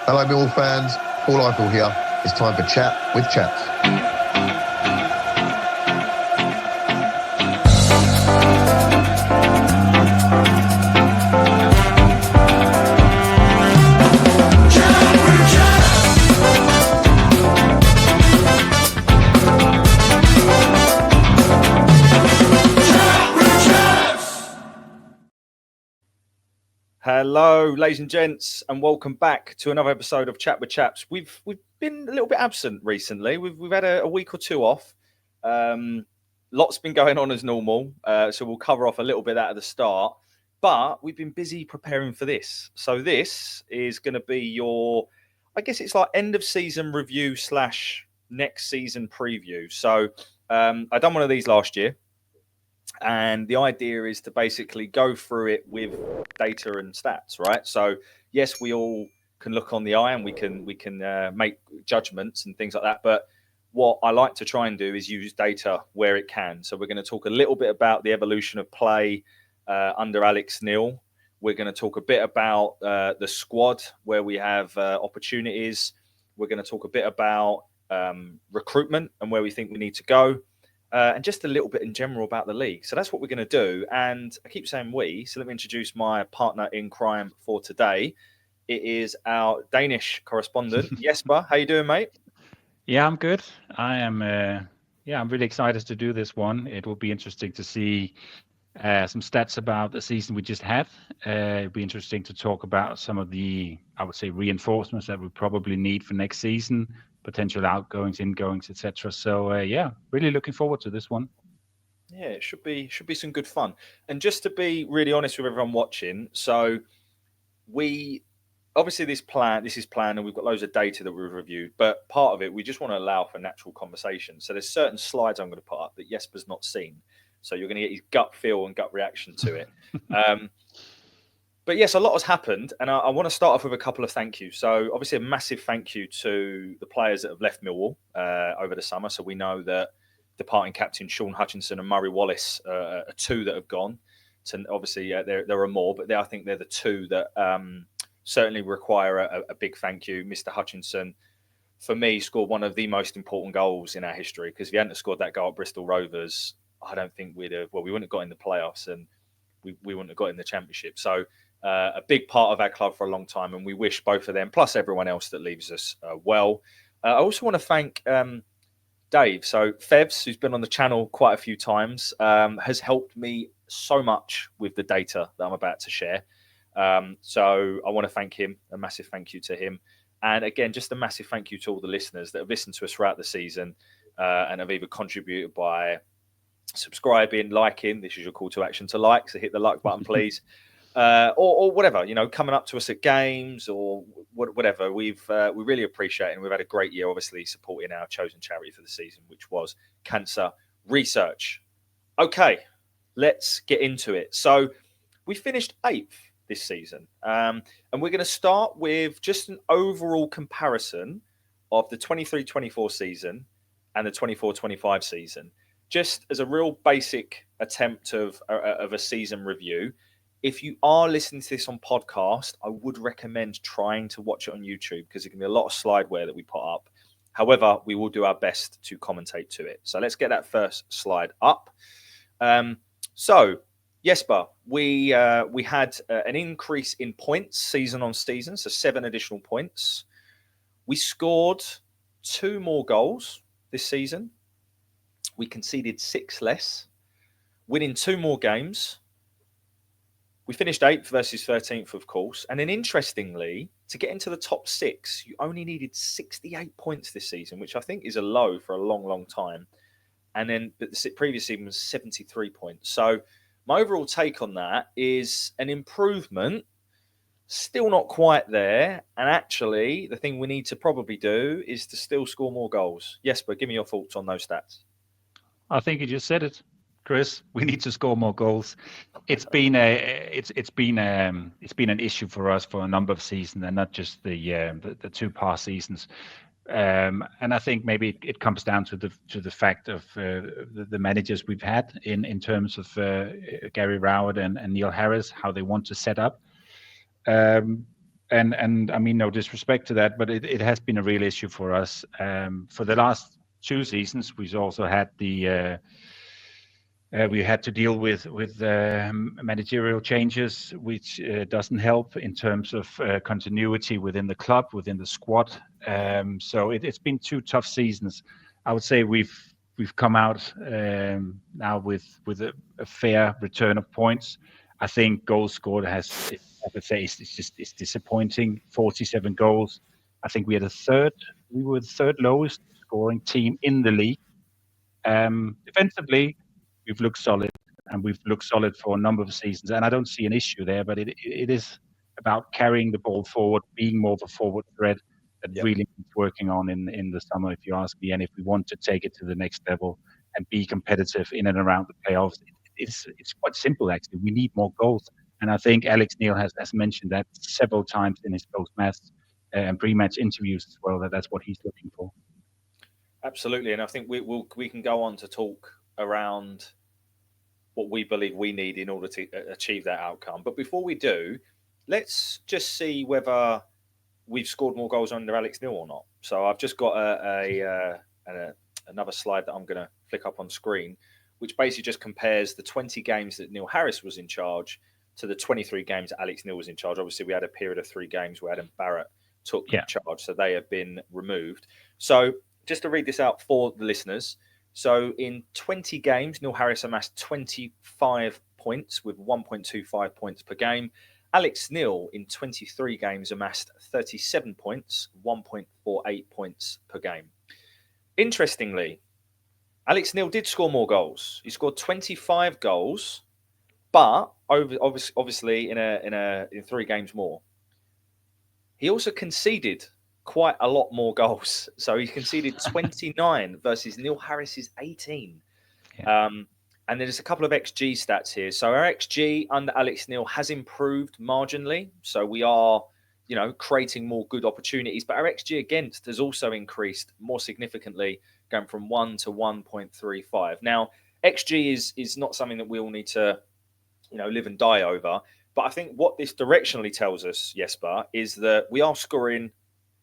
Hello, Millwall fans. Paul Eiffel here. It's time for Chat with Chaps. Hello, ladies and gents, and welcome back to another episode of Chat with Chaps. We've been a little bit absent recently. We've had a week or two off. Lots been going on as normal, so we'll cover off a little bit of that at the start. But we've been busy preparing for this. So this is going to be your, I guess it's like end of season review / next season preview. So I done one of these last year. And the idea is to basically go through it with data and stats, right? So yes, we all can look on the eye and we can make judgments and things like that. But what I like to try and do is use data where it can. So we're going to talk a little bit about the evolution of play under Alex Neil. We're going to talk a bit about the squad where we have opportunities. We're going to talk a bit about recruitment and where we think we need to go. And just a little bit in general about the league. So that's what we're going to do. And I keep saying we, so let me introduce my partner in crime for today. It is our Danish correspondent, Jesper. How you doing, mate? Yeah, I'm good. I'm really excited to do this one. It will be interesting to see some stats about the season we just had. It'll be interesting to talk about some of the, I would say, reinforcements that we probably need for next season. Potential outgoings, ingoings, etc. So really looking forward to this one. Yeah, it should be some good fun. And just to be really honest with everyone watching, so we obviously this is planned and we've got loads of data that we've reviewed, but part of it we just want to allow for natural conversation. So there's certain slides I'm going to put up that Jesper's not seen. So you're going to get his gut feel and gut reaction to it. But yes, a lot has happened, and I want to start off with a couple of thank yous. So obviously a massive thank you to the players that have left Millwall over the summer. So we know that departing captain Sean Hutchinson and Murray Wallace are two that have gone. So obviously there are more, but I think they're the two that certainly require a big thank you. Mr. Hutchinson, for me, scored one of the most important goals in our history, because if he hadn't scored that goal at Bristol Rovers, I don't think we wouldn't have got in the playoffs and we wouldn't have got in the championship. So a big part of our club for a long time, and we wish both of them, plus everyone else that leaves us, well. I also want to thank Dave. So Fevs, who's been on the channel quite a few times, has helped me so much with the data that I'm about to share. So I want to thank him, a massive thank you to him. And again, just a massive thank you to all the listeners that have listened to us throughout the season and have either contributed by subscribing, liking. This is your call to action to like, so hit the like button, please. Or whatever, coming up to us at games or whatever. We really appreciate it, and we've had a great year, obviously, supporting our chosen charity for the season, which was Cancer Research. Okay, let's get into it. So we finished 8th this season, and we're going to start with just an overall comparison of the 23-24 season and the 24-25 season, just as a real basic attempt of a season review. If you are listening to this on podcast, I would recommend trying to watch it on YouTube, because there can be a lot of slideware that we put up. However, we will do our best to commentate to it. So let's get that first slide up. So Jesper, we had an increase in points season on season, so 7 additional points. We scored 2 more goals this season. We conceded 6 less, winning 2 more games. We finished 8th versus 13th, of course. And then interestingly, to get into the top 6, you only needed 68 points this season, which I think is a low for a long, long time. And then the previous season was 73 points. So my overall take on that is an improvement, still not quite there. And actually, the thing we need to probably do is to still score more goals. Jesper, give me your thoughts on those stats. I think you just said it, Chris. We need to score more goals. It's been an issue for us for a number of seasons, and not just the 2 past seasons. And I think maybe it comes down to the fact of the managers we've had in terms of Gary Rowett and Neil Harris, how they want to set up. And I mean, no disrespect to that, but it has been a real issue for us. For the last 2 seasons, we've also had we had to deal with managerial changes, which doesn't help in terms of continuity within the club, within the squad. So it's been 2 tough seasons. I would say we've come out now with a fair return of points. I think goals scored has, I would say, it's disappointing. 47 goals. I think we were the third lowest scoring team in the league. Defensively, we've looked solid, and we've looked solid for a number of seasons, and I don't see an issue there. But it is about carrying the ball forward, being more of a forward threat that really needs working on in the summer, if you ask me. And if we want to take it to the next level and be competitive in and around the playoffs, it's quite simple actually. We need more goals, and I think Alex Neil has mentioned that several times in his post-match and pre-match interviews as well. That's what he's looking for. Absolutely, and I think we can go on to talk around what we believe we need in order to achieve that outcome. But before we do, let's just see whether we've scored more goals under Alex Neil or not. So I've just got another slide that I'm going to flick up on screen, which basically just compares the 20 games that Neil Harris was in charge to the 23 games that Alex Neil was in charge. Obviously, we had a period of 3 games where Adam Barrett took charge, so they have been removed. So just to read this out for the listeners. So in 20 games, Neil Harris amassed 25 points with 1.25 points per game. Alex Neil in 23 games amassed 37 points, 1.48 points per game. Interestingly, Alex Neil did score more goals. He scored 25 goals, but obviously in 3 games more. He also conceded quite a lot more goals. So he conceded 29 versus Neil Harris's 18. Yeah. And there's a couple of XG stats here. So our XG under Alex Neil has improved marginally. So we are, creating more good opportunities. But our XG against has also increased more significantly, going from 1 to 1.35. Now, XG is not something that we all need to, live and die over. But I think what this directionally tells us, Jesper, is that we are scoring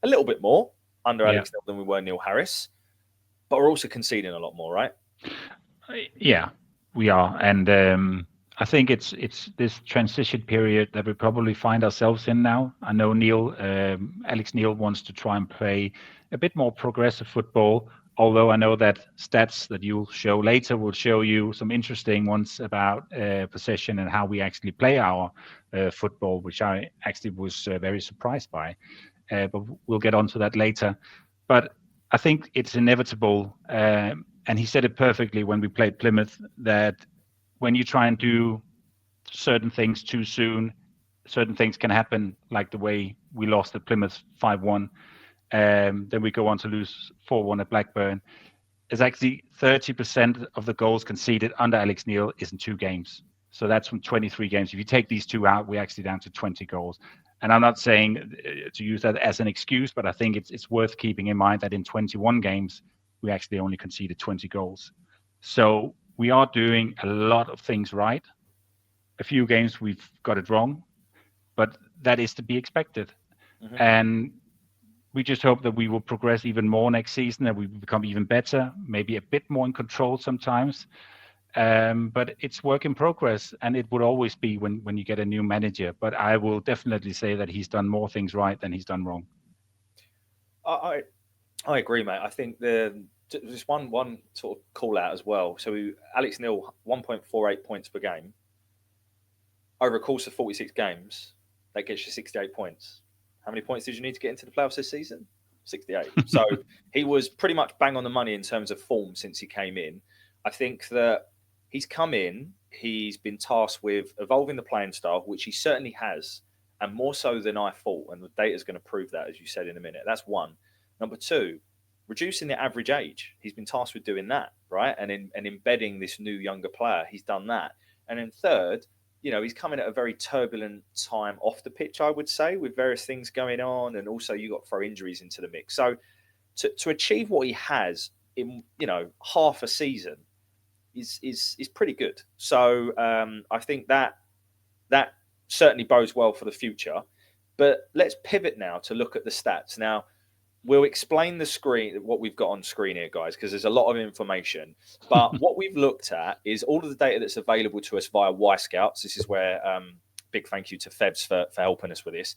a little bit more under Alex Neil than we were Neil Harris, but we're also conceding a lot more, right? Yeah, we are. And I think it's this transition period that we probably find ourselves in now. I know Alex Neil wants to try and play a bit more progressive football, although I know that stats that you'll show later will show you some interesting ones about possession and how we actually play our football, which I actually was very surprised by. But we'll get onto that later. But I think it's inevitable, and he said it perfectly when we played Plymouth, that when you try and do certain things too soon, certain things can happen, like the way we lost at Plymouth 5-1. Then we go on to lose 4-1 at Blackburn. It's actually 30% of the goals conceded under Alex Neil is in 2 games. So that's from 23 games. If you take these 2 out, we're actually down to 20 goals. And I'm not saying to use that as an excuse, but I think it's worth keeping in mind that in 21 games, we actually only conceded 20 goals. So we are doing a lot of things right. A few games we've got it wrong, but that is to be expected. Mm-hmm. And we just hope that we will progress even more next season, that we become even better, maybe a bit more in control sometimes. But it's work in progress, and it would always be when you get a new manager. But I will definitely say that he's done more things right than he's done wrong. I agree, mate. I think there's one sort of call out as well. So Alex Neil, 1.48 points per game. Over a course of 46 games, that gets you 68 points. How many points did you need to get into the playoffs this season? 68. So he was pretty much bang on the money in terms of form since he came in. I think that he's come in, he's been tasked with evolving the playing style, which he certainly has, and more so than I thought. And the data is going to prove that, as you said in a minute. That's one. Number 2, reducing the average age. He's been tasked with doing that, right? And embedding this new younger player. He's done that. And then third, he's coming at a very turbulent time off the pitch, I would say, with various things going on. And also you got to throw injuries into the mix. So to achieve what he has in, half a season is pretty good. So I think that certainly bodes well for the future. But let's pivot now to look at the stats. Now, we'll explain the screen, what we've got on screen here, guys, because there's a lot of information. But what we've looked at is all of the data that's available to us via Y-Scouts. This is where big thank you to Febs for helping us with this.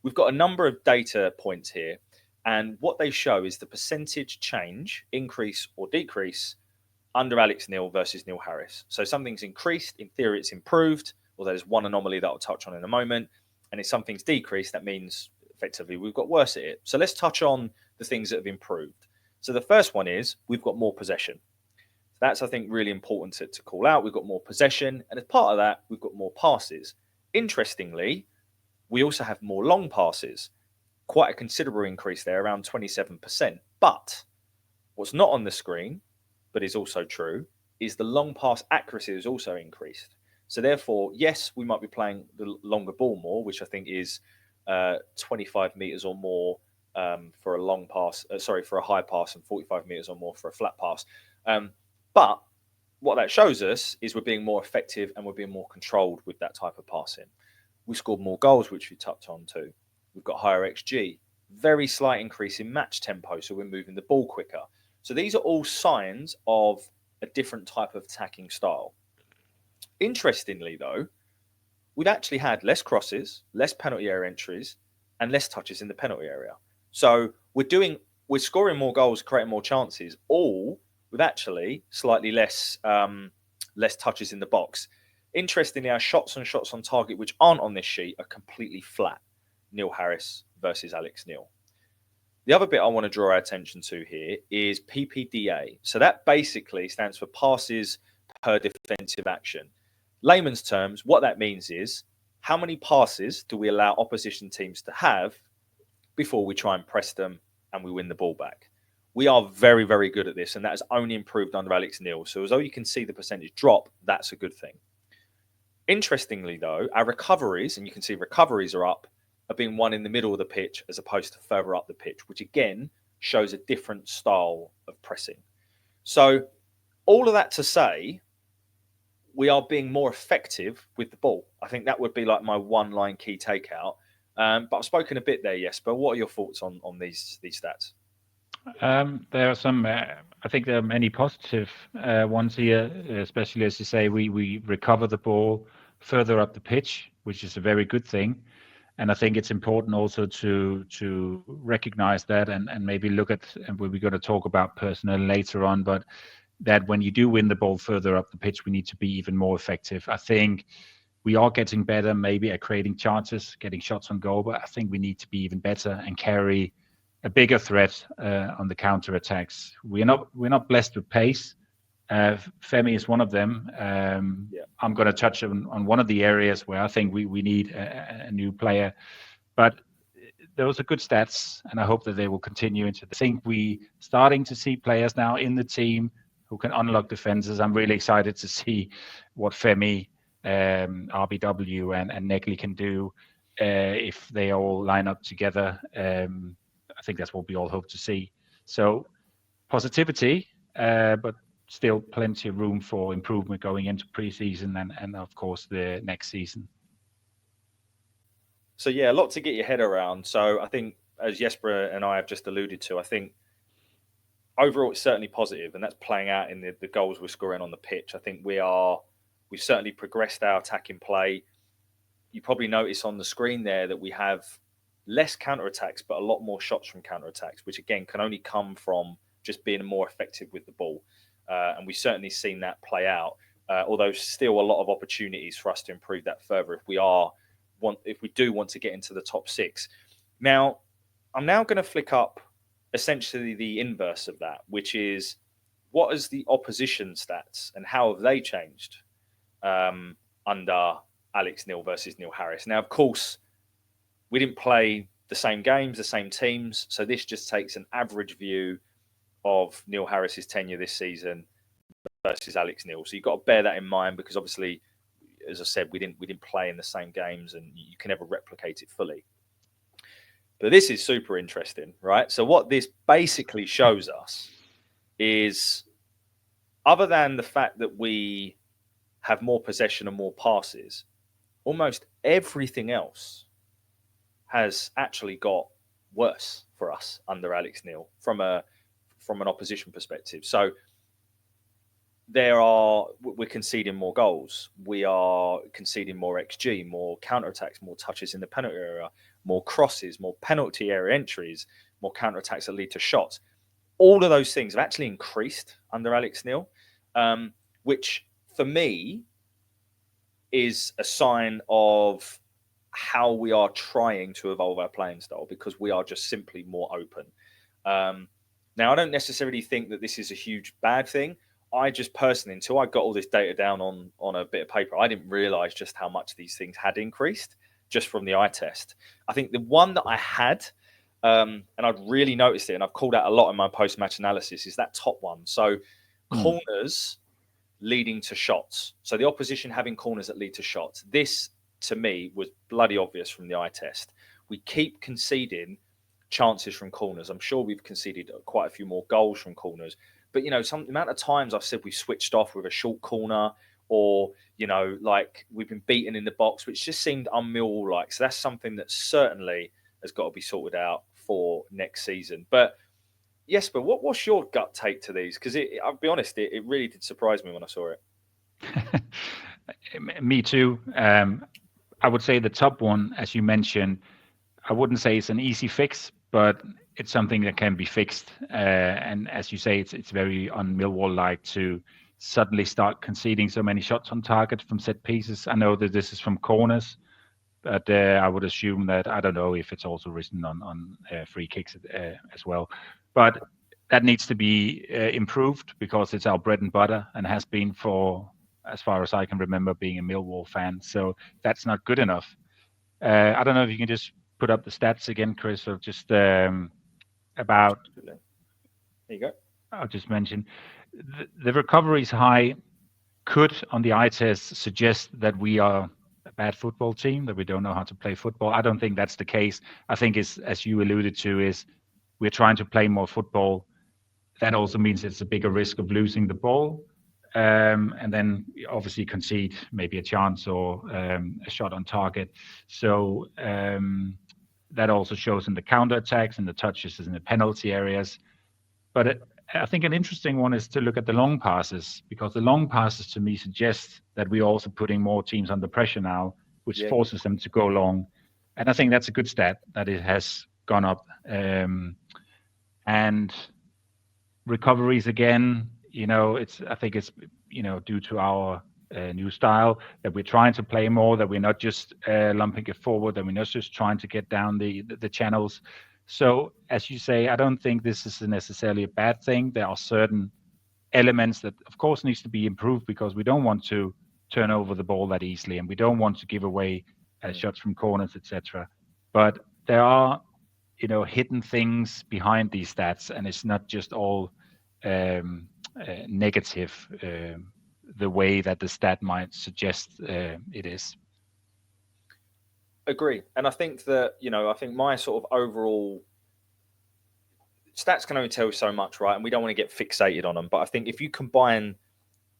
We've got a number of data points here, and what they show is the percentage change, increase or decrease, under Alex Neil versus Neil Harris. So something's increased, in theory it's improved, although there's one anomaly that I'll touch on in a moment. And if something's decreased, that means effectively we've got worse at it. So let's touch on the things that have improved. So the first one is we've got more possession. That's, I think, really important to call out. We've got more possession, and as part of that, we've got more passes. Interestingly, we also have more long passes, quite a considerable increase there, around 27%. But what's not on the screen, but is also true, is the long pass accuracy has also increased. So therefore, yes, we might be playing the longer ball more, which I think is 25 meters or more for a long pass, for a high pass, and 45 meters or more for a flat pass. But what that shows us is we're being more effective and we're being more controlled with that type of passing. We scored more goals, which we touched on too. We've got higher XG, very slight increase in match tempo, so we're moving the ball quicker. So these are all signs of a different type of attacking style. Interestingly, though, we've actually had less crosses, less penalty area entries, and less touches in the penalty area. So we're scoring more goals, creating more chances, all with actually slightly less touches in the box. Interestingly, our shots on target, which aren't on this sheet, are completely flat. Neil Harris versus Alex Neil. The other bit I want to draw our attention to here is PPDA. So that basically stands for passes per defensive action. Layman's terms, what that means is how many passes do we allow opposition teams to have before we try and press them and we win the ball back. We are very, very good at this, and that has only improved under Alex Neil. So although you can see the percentage drop, that's a good thing. Interestingly, though, our recoveries, and you can see recoveries are up, are being won in the middle of the pitch as opposed to further up the pitch, which again shows a different style of pressing. So all of that to say, we are being more effective with the ball. I think that would be like my one-line key takeout. But I've spoken a bit there, Jesper. What are your thoughts on these stats? There are some, I think there are many positive ones here, especially as you say, we recover the ball further up the pitch, which is a very good thing. And I think it's important also to recognize that and maybe look at, and we're going to talk about personnel later on, but that when you do win the ball further up the pitch, we need to be even more effective. I think we are getting better maybe at creating chances, getting shots on goal, but I think we need to be even better and carry a bigger threat on the counter attacks. We're not blessed with pace. Femi is one of them. I'm going to touch on one of the areas where I think we need a new player, but those are good stats, and I hope that they will continue into the. I think we starting to see players now in the team who can unlock defenses. I'm really excited to see what Femi, RBW, and Negley can do if they all line up together. I think that's what we all hope to see. So positivity, but still plenty of room for improvement going into pre-season and of course the next season. So yeah, a lot to get your head around. So I think, as Jesper and I have just alluded to, I think overall it's certainly positive, and that's playing out in the goals we're scoring on the pitch. I think we've certainly progressed our attacking play. You probably notice on the screen there that we have less counterattacks, but a lot more shots from counterattacks, which again can only come from just being more effective with the ball. And we've certainly seen that play out, although still a lot of opportunities for us to improve that further if we do want to get into the top six. Now, I'm now going to flick up essentially the inverse of that, which is what is the opposition stats and how have they changed under Alex Neil versus Neil Harris? Now, of course, we didn't play the same games, the same teams, so this just takes an average view of Neil Harris's tenure this season versus Alex Neil. So you've got to bear that in mind because obviously, as I said, we didn't play in the same games and you can never replicate it fully. But this is super interesting, right? So what this basically shows us is, other than the fact that we have more possession and more passes, almost everything else has actually got worse for us under Alex Neil from an opposition perspective. So we're conceding more goals. We are conceding more XG, more counterattacks, more touches in the penalty area, more crosses, more penalty area entries, more counterattacks that lead to shots. All of those things have actually increased under Alex Neil, which for me is a sign of how we are trying to evolve our playing style, because we are just simply more open. Now, I don't necessarily think that this is a huge bad thing. I just personally, until I got all this data down on a bit of paper, I didn't realize just how much these things had increased just from the eye test. I think the one that I had, and I'd really noticed it, and I've called out a lot in my post-match analysis, is that top one. So corners leading to shots. So the opposition having corners that lead to shots. This, to me, was bloody obvious from the eye test. We keep conceding chances from corners. I'm sure we've conceded quite a few more goals from corners. But, some amount of times I've said we've switched off with a short corner, or, like we've been beaten in the box, which just seemed un-Millwall-like. So that's something that certainly has got to be sorted out for next season. But Jesper, what's your gut take to these? Because I'll be honest, it really did surprise me when I saw it. Me too. I would say the top one, as you mentioned, I wouldn't say it's an easy fix, but it's something that can be fixed. And as you say, it's very un-Millwall-like to suddenly start conceding so many shots on target from set pieces. I know that this is from corners, but I would assume that, I don't know if it's also written on free kicks as well. But that needs to be improved, because it's our bread and butter and has been for, as far as I can remember, being a Millwall fan. So that's not good enough. I don't know if you can just put up the stats again, Chris, of just about. There you go. I'll just mention the recovery is high. Could, on the eye test, suggest that we are a bad football team, that we don't know how to play football. I don't think that's the case. I think it's, as you alluded to, is we're trying to play more football. That also means it's a bigger risk of losing the ball. And then obviously concede maybe a chance or a shot on target. So that also shows in the counterattacks and the touches in the penalty areas. But I think an interesting one is to look at the long passes, because the long passes to me suggest that we're also putting more teams under pressure now, which forces them to go long. And I think that's a good stat, that it has gone up. And recoveries again, I think it's due to our new style, that we're trying to play more, that we're not just lumping it forward, that we're not just trying to get down the channels. So as you say, I don't think this is necessarily a bad thing. There are certain elements that of course needs to be improved, because we don't want to turn over the ball that easily, and we don't want to give away shots from corners, etc. But there are hidden things behind these stats, and it's not just all negative the way that the stat might suggest it is. Agree. And I think that, I think my sort of overall stats can only tell you so much, right? And we don't want to get fixated on them. But I think if you combine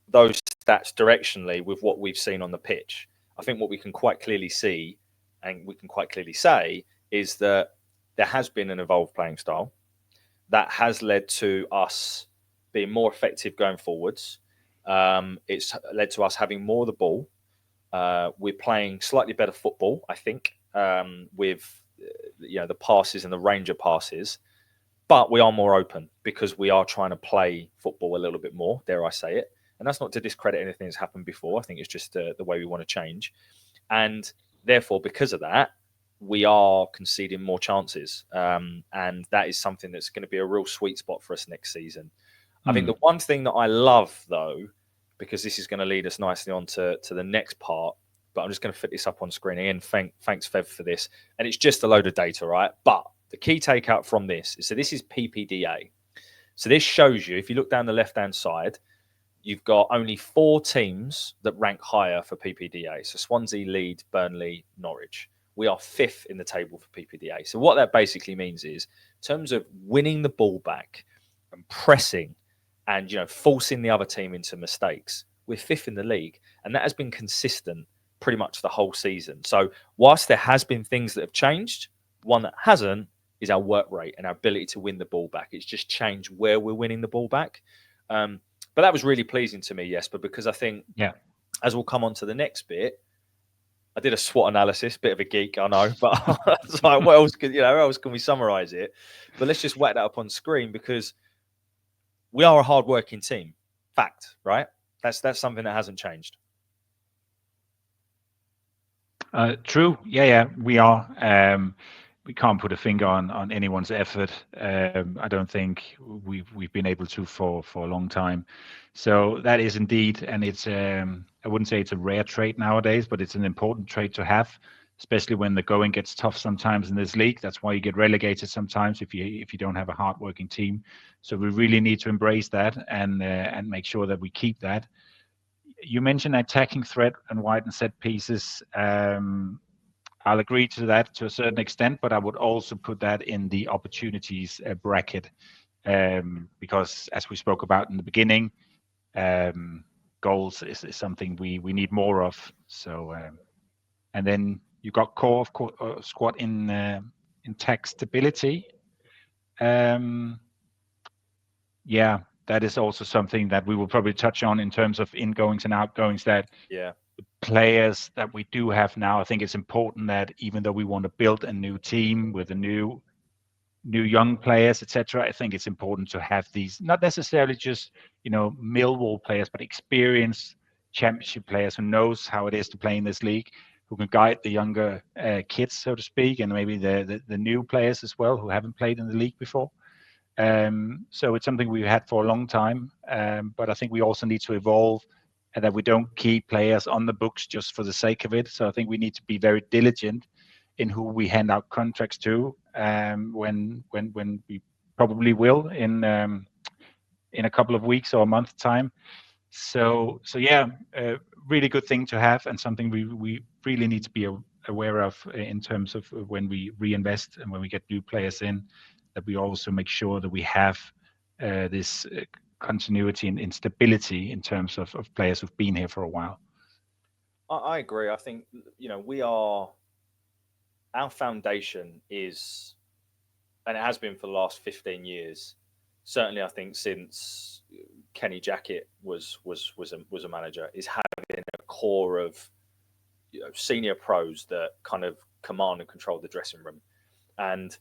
those stats directionally with what we've seen on the pitch, I think what we can quite clearly see, and we can quite clearly say, is that there has been an evolved playing style that has led to us being more effective going forwards. It's led to us having more of the ball. We're playing slightly better football, I think, with the passes and the range of passes. But we are more open, because we are trying to play football a little bit more, dare I say it. And that's not to discredit anything that's happened before. I think it's just the way we want to change. And therefore, because of that, we are conceding more chances. And that is something that's going to be a real sweet spot for us next season. I think the one thing that I love, though, because this is going to lead us nicely on to the next part, but I'm just going to fit this up on screen again. Thanks, Fev, for this. And it's just a load of data, right? But the key takeout from this is, so this is PPDA. So this shows you, if you look down the left-hand side, you've got only 4 teams that rank higher for PPDA. So Swansea, Leeds, Burnley, Norwich. We are 5th in the table for PPDA. So what that basically means is, in terms of winning the ball back and pressing and forcing the other team into mistakes, we're 5th in the league. And that has been consistent pretty much the whole season. So whilst there has been things that have changed, One that hasn't is our work rate and our ability to win the ball back. It's just changed where we're winning the ball back. But that was really pleasing to me, Jesper, because I think, as we'll come on to the next bit, I did a SWOT analysis, bit of a geek, I know, but it's like, what else can, how else can we summarize it? But let's just whack that up on screen, because we are a hard-working team. Fact, right? That's something that hasn't changed. True. Yeah, we are. We can't put a finger on anyone's effort. I don't think we've been able to for a long time. So that is indeed, and it's I wouldn't say it's a rare trait nowadays, but it's an important trait to have, especially when the going gets tough sometimes in this league. That's why you get relegated sometimes if you don't have a hard-working team. So we really need to embrace that and make sure that we keep that. You mentioned attacking threat and widen set pieces. I'll agree to that to a certain extent, but I would also put that in the opportunities bracket, because as we spoke about in the beginning, goals is something we need more of. So, and then you got core of squad in tech stability. That is also something that we will probably touch on in terms of ingoings and outgoings. That players that we do have now, I think it's important that even though we want to build a new team with a new young players, etc., I think it's important to have these, not necessarily just Millwall players, but experienced championship players who knows how it is to play in this league, who can guide the younger kids, so to speak, and maybe the new players as well who haven't played in the league before. So it's something we've had for a long time, but I think we also need to evolve, and that we don't keep players on the books just for the sake of it. So I think we need to be very diligent in who we hand out contracts to, when we probably will in a couple of weeks or a month time. So really good thing to have, and something we really need to be aware of in terms of when we reinvest and when we get new players in, that we also make sure that we have this continuity and stability in terms of players who've been here for a while. I agree. I think, our foundation is, and it has been for the last 15 years, certainly I think since Kenny Jackett was a manager, is having a core of senior pros that kind of command and control the dressing room. And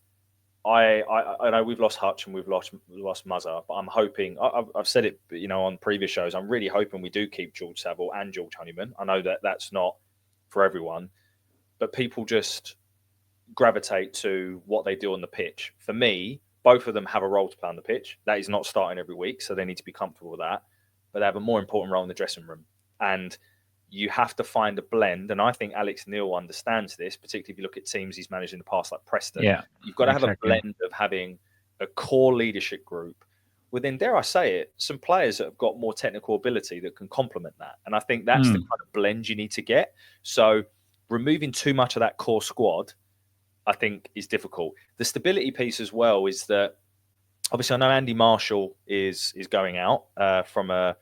I know we've lost Hutch and we've lost Muzzer, but I'm hoping, I've said it, on previous shows, I'm really hoping we do keep George Saville and George Honeyman. I know that that's not for everyone, but people just gravitate to what they do on the pitch. For me, both of them have a role to play on the pitch. That is not starting every week, so they need to be comfortable with that. But they have a more important role in the dressing room. And you have to find a blend, and I think Alex Neil understands this, particularly if you look at teams he's managed in the past, like Preston. Yeah, you've got to have a blend of having a core leadership group within, dare I say it, some players that have got more technical ability that can complement that. And I think that's the kind of blend you need to get. So removing too much of that core squad, I think, is difficult. The stability piece as well is that, obviously, I know Andy Marshall is going out from a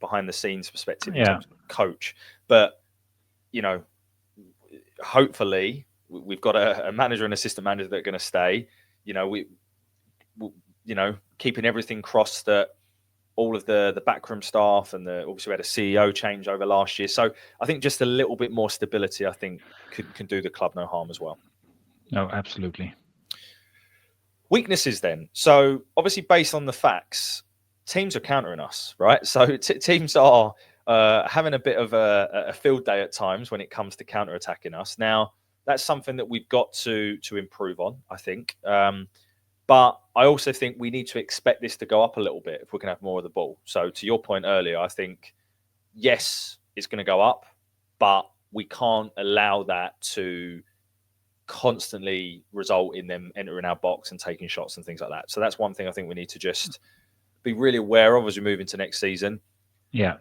behind the scenes perspective in terms of coach, but hopefully we've got a manager and assistant manager that are going to stay. Keeping everything crossed that all of the backroom staff and obviously we had a CEO change over last year, so I think just a little bit more stability, I think, can do the club no harm as well. No, absolutely. Weaknesses then. So obviously, based on the facts, teams are countering us, right? So teams are having a bit of a field day at times when it comes to counter-attacking us. Now, that's something that we've got to improve on, I think. But I also think we need to expect this to go up a little bit if we can have more of the ball. So to your point earlier, I think, yes, it's going to go up, but we can't allow that to constantly result in them entering our box and taking shots and things like that. So that's one thing I think we need to just be really aware of as we move into next season. Yeah.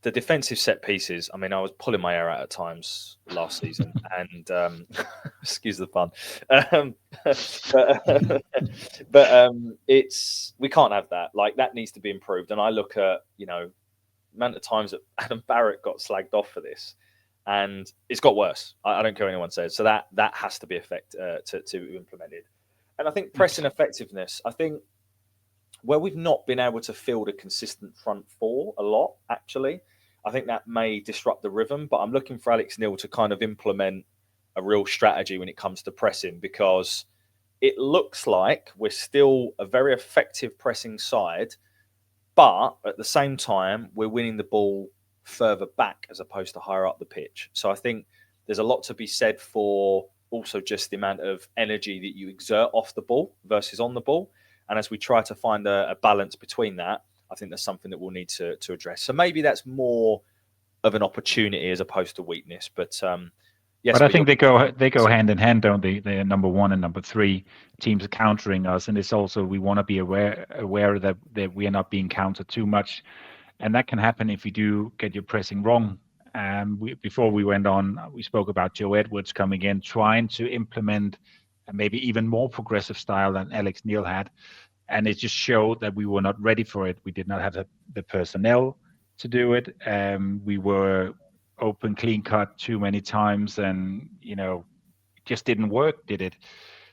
The defensive set pieces, I mean, I was pulling my hair out at times last season, and excuse the pun, but we can't have that. Like, that needs to be improved. And I look at, amount of times that Adam Barrett got slagged off for this. and it's got worse. I don't care what anyone says. So that has to be to implemented. And I think pressing effectiveness, I think where we've not been able to field a consistent front four a lot, actually, I think that may disrupt the rhythm. But I'm looking for Alex Neil to kind of implement a real strategy when it comes to pressing, because it looks like we're still a very effective pressing side, but at the same time, we're winning the ball further back as opposed to higher up the pitch. So I think there's a lot to be said for also just the amount of energy that you exert off the ball versus on the ball. And as we try to find a balance between that, I think that's something that we'll need to address. So maybe that's more of an opportunity as opposed to weakness. But yes, but I think they go hand in hand, don't they? They're number 1 and number 3 teams are countering us, and it's also we want to be aware that we are not being countered too much, and that can happen if you do get your pressing wrong. Before we went on, we spoke about Joe Edwards coming in, trying to implement a maybe even more progressive style than Alex Neil had, and it just showed that we were not ready for it. We did not have the personnel to do it. We were open, clean cut too many times, and it just didn't work, did it?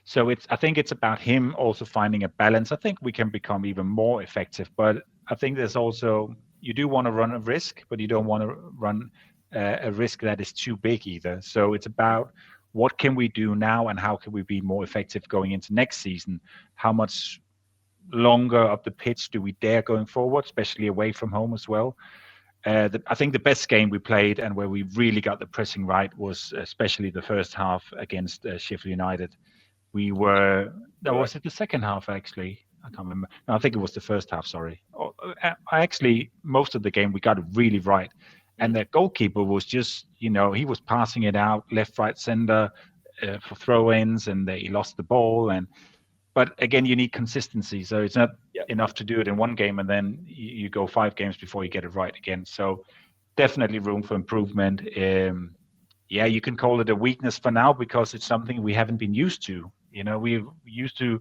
So I think it's about him also finding a balance. I think we can become even more effective, but I think there's also, you do want to run a risk, but you don't want to run a risk that is too big either. So it's about what can we do now and how can we be more effective going into next season? How much longer up the pitch do we dare going forward, especially away from home as well? I think the best game we played and where we really got the pressing right was especially the first half against Sheffield United. Was it the second half actually? I can't remember. No, I think it was the first half, sorry. Most of the game we got it really right. And the goalkeeper was just, he was passing it out left, right, center for throw-ins, and he lost the ball. But again, you need consistency. So it's not enough to do it in one game and then you go 5 games before you get it right again. So definitely room for improvement. You can call it a weakness for now because it's something we haven't been used to. We're used to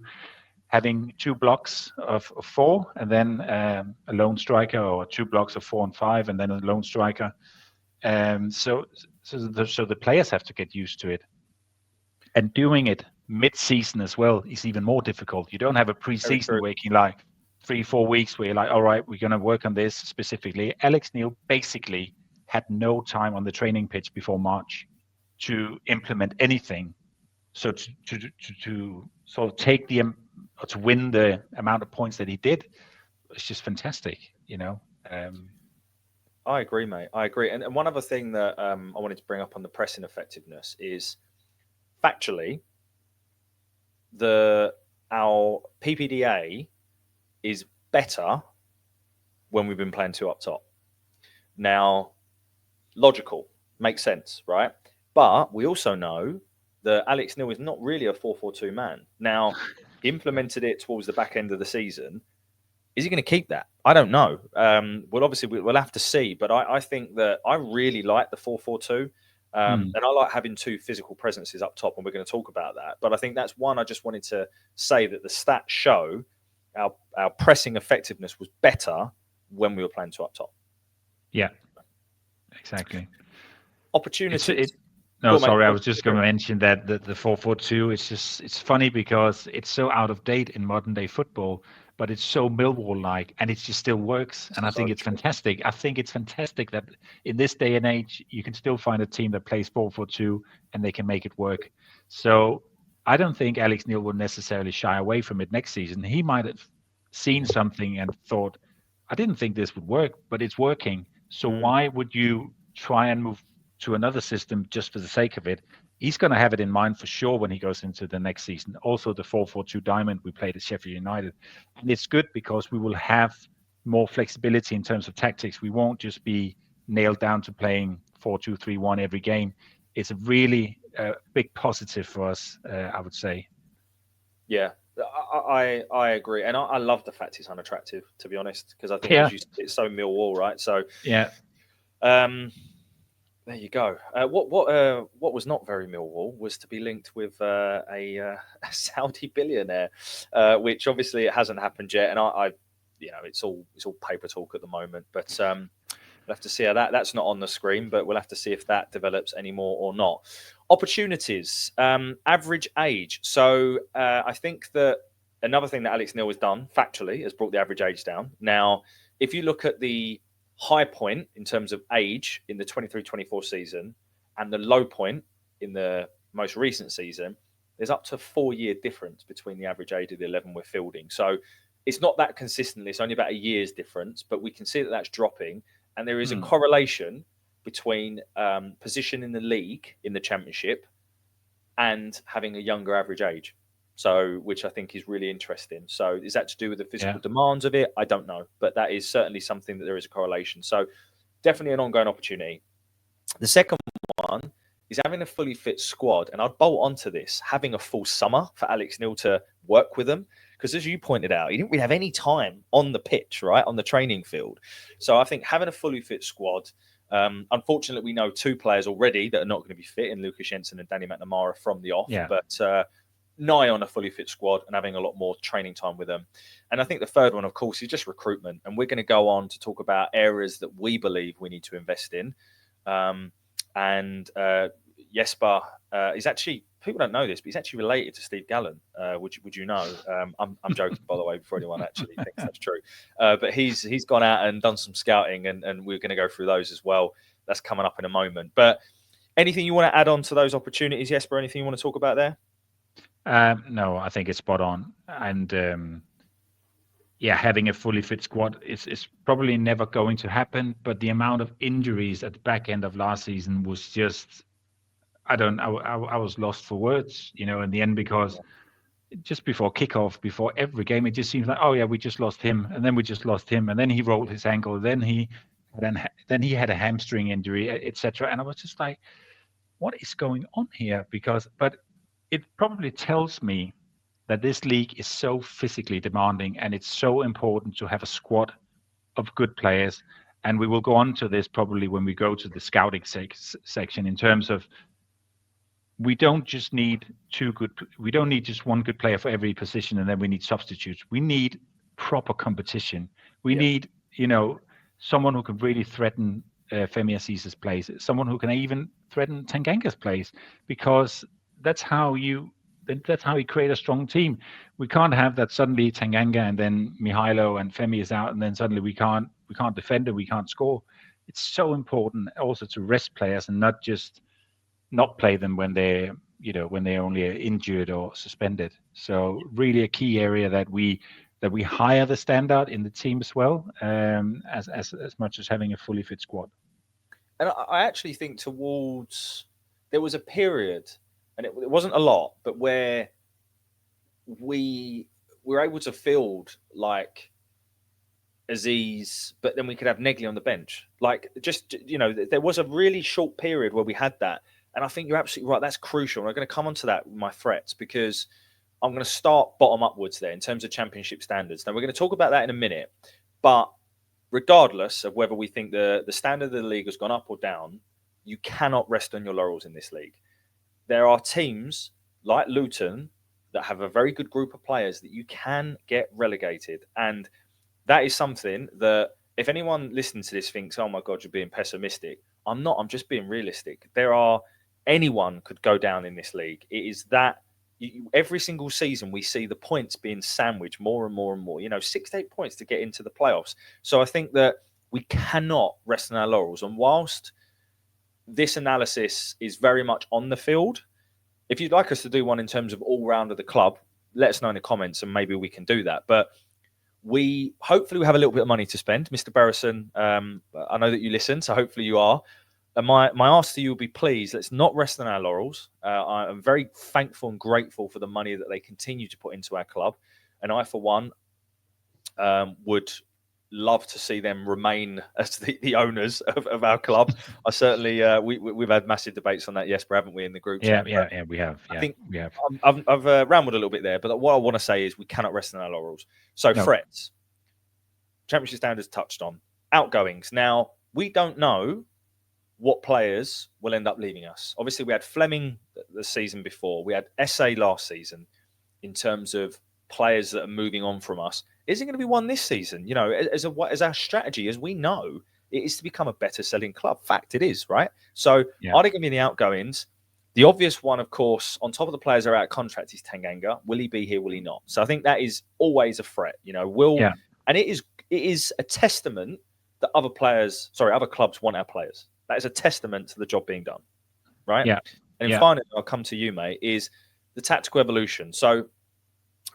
having 2 blocks of 4 and then a lone striker, or 2 blocks of 4 and 5 and then a lone striker. So the players have to get used to it. And doing it mid-season as well is even more difficult. You don't have a pre-season where you like 3-4 weeks where you're like, all right, we're going to work on this specifically. Alex Neil basically had no time on the training pitch before March to implement anything. So to sort of take to win the amount of points that he did, it's just fantastic, I agree, mate. I agree. And one other thing that I wanted to bring up on the pressing effectiveness is factually, our PPDA is better when we've been playing 2 up top. Now, logical, makes sense, right? But we also know that Alex Neil is not really a 4-4-2 man. Now, he implemented it towards the back end of the season. Is he going to keep that? I don't know. We'll have to see. But I think that I really like the 4-4-2. And I like having 2 physical presences up top, and we're going to talk about that. But I think that's one I just wanted to say, that the stats show our pressing effectiveness was better when we were playing 2 up top. Yeah, exactly. Opportunities. I was just going to mention that the 4-4-2, it's funny because it's so out of date in modern day football, but it's so Millwall-like, and it just still works. And I think it's fantastic. I think it's fantastic that in this day and age, you can still find a team that plays 4-4-2 and they can make it work. So I don't think Alex Neil will necessarily shy away from it next season. He might have seen something and thought, I didn't think this would work, but it's working. So why would you try and move to another system just for the sake of it? He's going to have it in mind for sure when he goes into the next season. Also, the 4-4-2 diamond we played at Sheffield United. And it's good because we will have more flexibility in terms of tactics. We won't just be nailed down to playing 4-2-3-1 every game. It's a really big positive for us, I would say. Yeah, I agree. And I love the fact it's unattractive, to be honest, because I think it's so Millwall, right? So, there you go. What was not very Millwall was to be linked with a Saudi billionaire, which obviously it hasn't happened yet. And I it's all paper talk at the moment. But We'll have to see how that's not on the screen, but we'll have to see if that develops anymore or not. Opportunities, average age. So I think that another thing that Alex Neil has done factually has brought the average age down. Now, if you look at the high point in terms of age in the 23-24 season and the low point in the most recent season, there's up to 4-year difference between the average age of the 11 we're fielding. So it's not that consistently. It's only about a year's difference, but we can see that that's dropping. And there is a correlation between position in the league, in the championship, and having a younger average age. So, which I think is really interesting. So is that to do with the physical demands of it? I don't know, but that is certainly something that there is a correlation. So definitely an ongoing opportunity. The second one is having a fully fit squad. And I'd bolt onto this, having a full summer for Alex Neil to work with them. Because as you pointed out, he didn't really have any time on the pitch, right, on the training field. So I think having a fully fit squad, unfortunately, we know 2 players already that are not going to be fit in Lucas Jensen and Danny McNamara from the off. But nigh on a fully fit squad and having a lot more training time with them. And I think the third one, of course, is just recruitment. And we're going to go on to talk about areas that we believe we need to invest in. Jesper is actually, people don't know this, but he's actually related to Steve Gallen. Would you know? I'm joking, by the way, before anyone actually thinks that's true. But he's gone out and done some scouting, and we're going to go through those as well. That's coming up in a moment. But anything you want to add on to those opportunities, Jesper? Anything you want to talk about there? No, I think it's spot on. And having a fully fit squad is probably never going to happen. But the amount of injuries at the back end of last season was just, I was lost for words, in the end, because just before kickoff, before every game, it just seems like, oh yeah, we just lost him, and then we just lost him, and then he rolled his ankle, then he had a hamstring injury, etc. And I was just like, what is going on here? But it probably tells me that this league is so physically demanding, and it's so important to have a squad of good players. And we will go on to this probably when we go to the scouting section, in terms of we don't just need just one good player for every position, and then we need substitutes. We need proper competition. We need, someone who can really threaten Femi Azize's place, someone who can even threaten Tanganga's place, because that's how you create a strong team. We can't have that suddenly Tanganga and then Mihailo and Femi is out, and then suddenly we can't defend and we can't score. It's so important also to rest players and not just not play them when they're only injured or suspended. So really a key area that we hire the standard in the team as well, as much as having a fully fit squad. And I actually think there was a period, and it wasn't a lot, but where we were able to field like Aziz, but then we could have Negley on the bench. Like, just, there was a really short period where we had that. And I think you're absolutely right. That's crucial. And I'm going to come on to that with my threats, because I'm going to start bottom upwards there in terms of championship standards. Now, we're going to talk about that in a minute. But regardless of whether we think the standard of the league has gone up or down, you cannot rest on your laurels in this league. There are teams like Luton that have a very good group of players that you can get relegated. And that is something that if anyone listening to this thinks, oh my God, you're being pessimistic, I'm not. I'm just being realistic. Anyone could go down in this league. It is that every single season we see the points being sandwiched more and more and more. 6 to 8 points to get into the playoffs. So I think that we cannot rest on our laurels. And whilst this analysis is very much on the field, if you'd like us to do one in terms of all round of the club, let us know in the comments and maybe we can do that. But hopefully we have a little bit of money to spend. Mr. Berrison, I know that you listen, so hopefully you are. And my ask to you will be, please, let's not rest on our laurels. I am very thankful and grateful for the money that they continue to put into our club. And I, for one, would love to see them remain as the owners of our club. I certainly, we've had massive debates on that, Jesper, haven't we, in the group chat? Yeah, we have. I think we have. I've rambled a little bit there, but what I want to say is we cannot rest on our laurels. So threats, championship standards touched on, outgoings. Now, we don't know what players will end up leaving us. Obviously, we had Fleming the season before. We had SA last season in terms of players that are moving on from us. Is it going to be one this season? As our strategy, as we know, it is to become a better selling club. Fact, it is, right? So Yeah. are they going to be the outgoings? The obvious one, of course, on top of the players that are out of contract, is Tanganga. Will he be here? Will he not? So I think that is always a threat. And it is a testament that other clubs want our players. That is a testament to the job being done, right? Yeah. And then finally, I'll come to you, mate, is the tactical evolution. So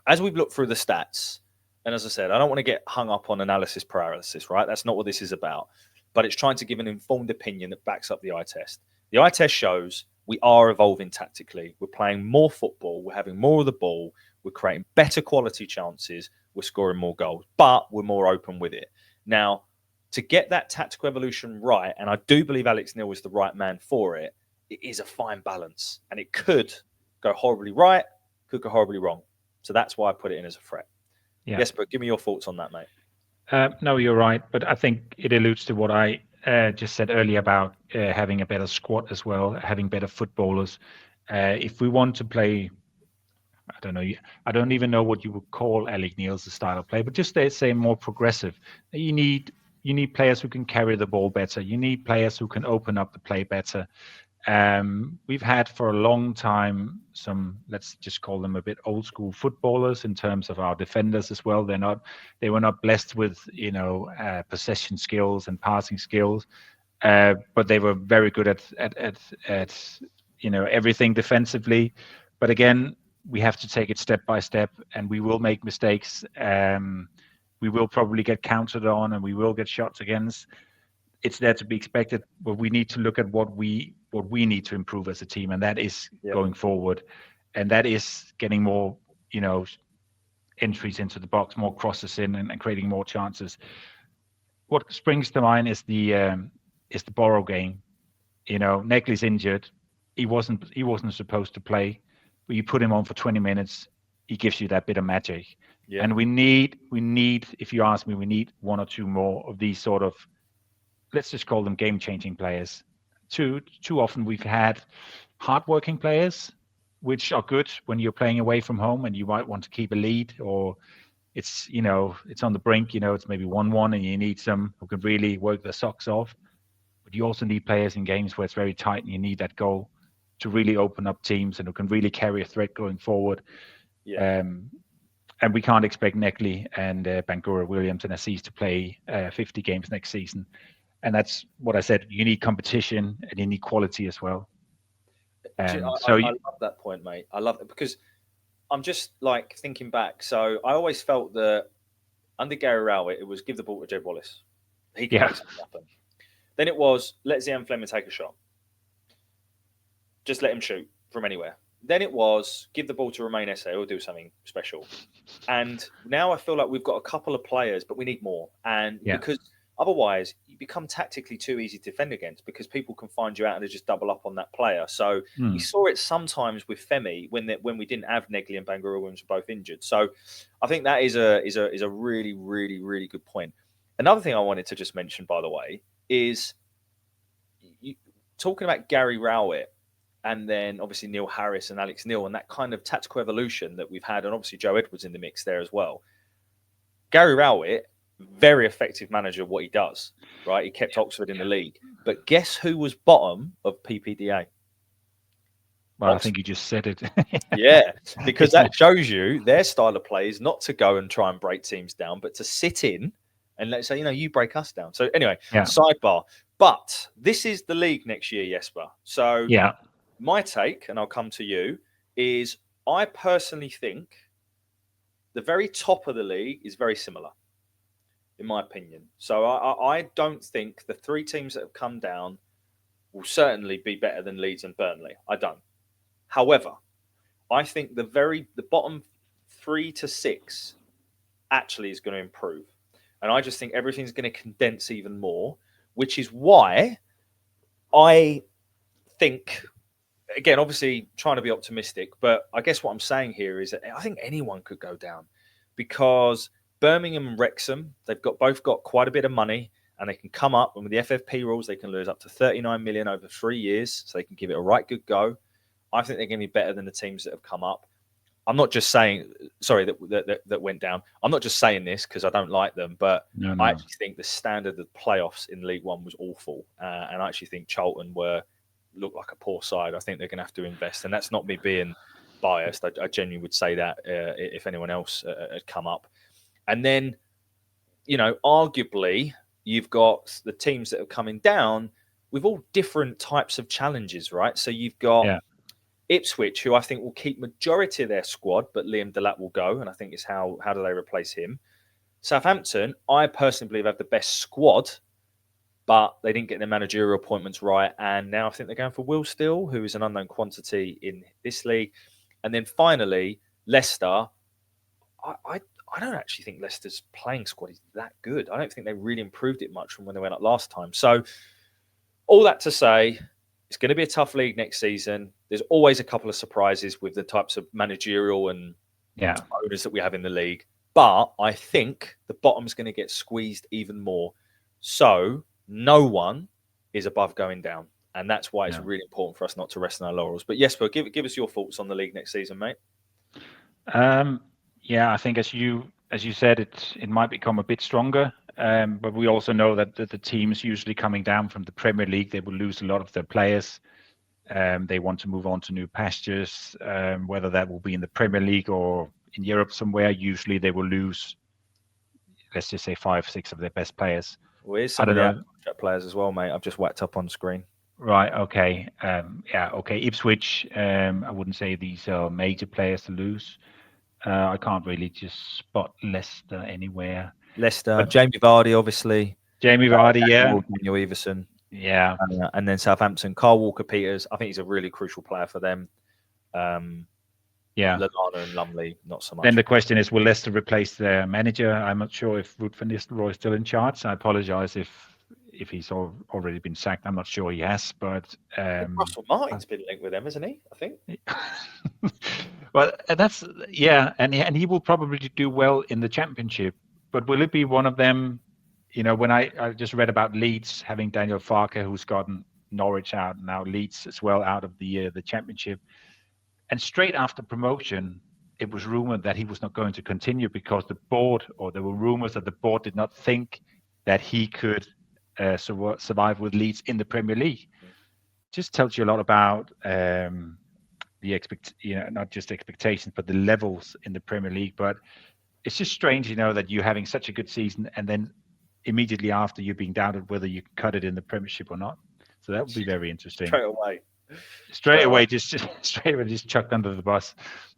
as we've looked through the stats, and as I said, I don't want to get hung up on analysis paralysis, right? That's not what this is about. But it's trying to give an informed opinion that backs up the eye test. The eye test shows we are evolving tactically. We're playing more football. We're having more of the ball. We're creating better quality chances. We're scoring more goals, but we're more open with it. Now, to get that tactical evolution right, and I do believe Alex Neil is the right man for it, it is a fine balance. And it could go horribly right, could go horribly wrong. So that's why I put it in as a threat. Yeah. Jesper, give me your thoughts on that, mate. No, you're right. But I think it alludes to what I just said earlier about having a better squad as well, having better footballers. If we want to play, I don't know, I don't even know what you would call Alex Neil's style of play, but just say more progressive. You need players who can carry the ball better. You need players who can open up the play better. We've had for a long time some, let's just call them a bit old school footballers in terms of our defenders as well. They were not blessed with possession skills and passing skills, but they were very good at everything defensively. But again, we have to take it step by step, and we will make mistakes. We will probably get counted on, and we will get shots against. It's there to be expected, but we need to look at what we need to improve as a team, and that is going forward, and that is getting more, entries into the box, more crosses in, and creating more chances. What springs to mind is the Borough game. Negley's injured. He wasn't supposed to play, but you put him on for 20 minutes, he gives you that bit of magic. Yeah. And we need, if you ask me, we need one or two more of these sort of, let's just call them game-changing players. Too often we've had hard-working players, which are good when you're playing away from home and you might want to keep a lead, or it's on the brink, it's maybe 1-1 and you need some who can really work their socks off. But you also need players in games where it's very tight and you need that goal to really open up teams and who can really carry a threat going forward. Yeah. And we can't expect Negley and Bangura, Williams and Aziz to play 50 games next season. And that's what I said. You need competition and you need quality as well. I love that point, mate. I love it because I'm just like thinking back. So I always felt that under Gary Rowett, it was give the ball to Jed Wallace. He can make something happen. Then it was let Zian Fleming take a shot. Just let him shoot from anywhere. Then it was give the ball to Romain Esse or do something special. And now I feel like we've got a couple of players, but we need more. And because otherwise you become tactically too easy to defend against because people can find you out and they just double up on that player. So we saw it sometimes with Femi when we didn't have Negley and Bangura Williams were both injured. So I think that is a really, really, really good point. Another thing I wanted to just mention, by the way, is talking about Gary Rowett and then obviously Neil Harris and Alex Neil and that kind of tactical evolution that we've had, and obviously Joe Edwards in the mix there as well. Gary Rowett, very effective manager of what he does, right? He kept Oxford in the league. But guess who was bottom of PPDA? Well, Oxford. I think you just said it. Yeah, because that shows you their style of play is not to go and try and break teams down, but to sit in and let's say, you break us down. So anyway, sidebar. But this is the league next year, Jesper. So my take, and I'll come to you, is I personally think the very top of the league is very similar, in my opinion. So I don't think the three teams that have come down will certainly be better than Leeds and Burnley. I don't. However, I think the bottom 3 to 6 actually is going to improve. And I just think everything's going to condense even more, which is why I think, again, obviously trying to be optimistic, but I guess what I'm saying here is that I think anyone could go down because Birmingham and Wrexham, they've both got quite a bit of money and they can come up, and with the FFP rules, they can lose up to 39 million over 3 years, so they can give it a right good go. I think they're going to be better than the teams that have come up. I'm not just saying, sorry, that went down. I'm not just saying this because I don't like them, but No. I actually think the standard of playoffs in League One was awful, and I actually think Charlton looked like a poor side. I think they're going to have to invest, and that's not me being biased. I genuinely would say that if anyone else had come up, and then arguably you've got the teams that are coming down with all different types of challenges, right? So you've got Ipswich, who I think will keep majority of their squad, but Liam Delap will go, and I think it's how do they replace him? Southampton, I personally believe have the best squad, but they didn't get their managerial appointments right, and now I think they're going for Will Steele, who is an unknown quantity in this league. And then finally, Leicester. I don't actually think Leicester's playing squad is that good. I don't think they really improved it much from when they went up last time. So all that to say, it's going to be a tough league next season. There's always a couple of surprises with the types of managerial and owners that we have in the league. But I think the bottom's going to get squeezed even more. So no one is above going down. And that's why it's really important for us not to rest on our laurels. But Jesper, give us your thoughts on the league next season, mate. I think as you said, it might become a bit stronger. But we also know that the teams usually coming down from the Premier League, they will lose a lot of their players. They want to move on to new pastures, whether that will be in the Premier League or in Europe somewhere. Usually they will lose, let's just say 5-6 of their best players. Well, here's some of the players as well, mate. I've just whacked up on screen. Right. Okay. Okay. Ipswich. I wouldn't say these are major players to lose. I can't really just spot Leicester anywhere. Leicester, Jamie Vardy, obviously. Jamie Vardy, Daniel Everson. Yeah. And then Southampton, Carl Walker-Peters. I think he's a really crucial player for them. Lallana and Lumley, not so much. Then the question is, will Leicester replace their manager? I'm not sure if Ruud van Nistelrooy is still in charge. I apologise if he's already been sacked. I'm not sure he has, but Russell Martin's been linked with them, hasn't he? I think. Well, and he will probably do well in the Championship. But will it be one of them? When I just read about Leeds having Daniel Farke, who's gotten Norwich out, now Leeds as well out of the Championship, and straight after promotion, it was rumored that he was not going to continue because the board, or there were rumors that the board did not think that he could survive with Leeds in the Premier League. Just tells you a lot about not just expectations, but the levels in the Premier League. But it's just strange, that you're having such a good season and then immediately after you're being doubted whether you can cut it in the Premiership or not. So that would be very interesting. Straight away, just chucked under the bus.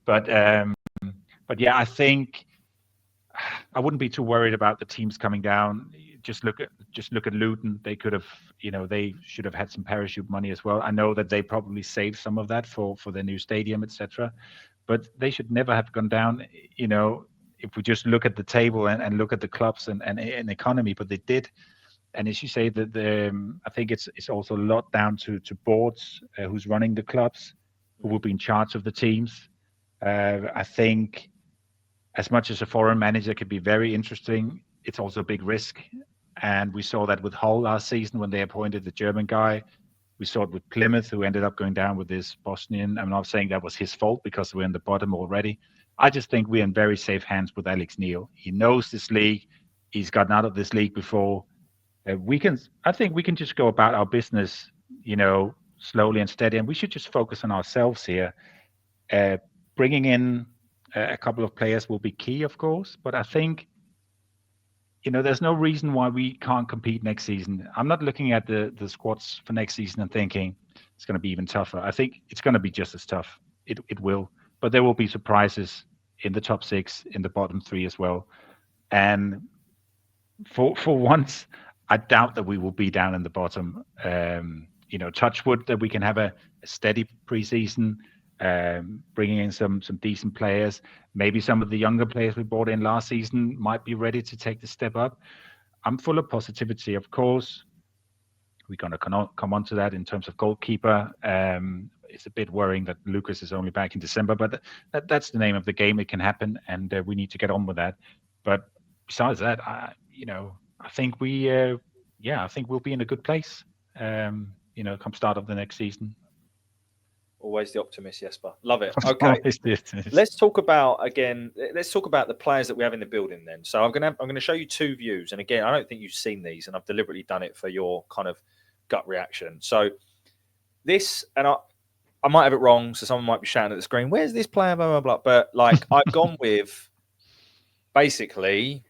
But I think I wouldn't be too worried about the teams coming down. Just look at Luton. They could have, they should have had some parachute money as well. I know that they probably saved some of that for their new stadium, etc. But they should never have gone down. If we just look at the table and look at the clubs and economy, but they did. And as you say, that I think it's also a lot down to boards who's running the clubs, who will be in charge of the teams. I think as much as a foreign manager could be very interesting, it's also a big risk. And we saw that with Hull last season when they appointed the German guy. We saw it with Plymouth, who ended up going down with this Bosnian. I'm not saying that was his fault because we're in the bottom already. I just think we're in very safe hands with Alex Neil. He knows this league. He's gotten out of this league before. I think we can just go about our business, slowly and steady. And we should just focus on ourselves here. Bringing in a couple of players will be key, of course. But I think, there's no reason why we can't compete next season. I'm not looking at the squads for next season and thinking it's going to be even tougher. I think it's going to be just as tough. It will. But there will be surprises in the top 6, in the bottom 3 as well. And for once, I doubt that we will be down in the bottom. Touch wood that we can have a steady preseason, bringing in some decent players. Maybe some of the younger players we brought in last season might be ready to take the step up. I'm full of positivity, of course. We're going to come on to that in terms of goalkeeper. It's a bit worrying that Lucas is only back in December, but that's the name of the game. It can happen, and we need to get on with that. But besides that, I think I think we'll be in a good place. Come start of the next season. Always the optimist, Jesper. Love it. Okay. Always the Let's talk about the players that we have in the building then. So I'm gonna show you two views. And again, I don't think you've seen these, and I've deliberately done it for your kind of gut reaction. So this, and I might have it wrong, so someone might be shouting at the screen, where's this player, blah, blah, blah. But like I've gone with basically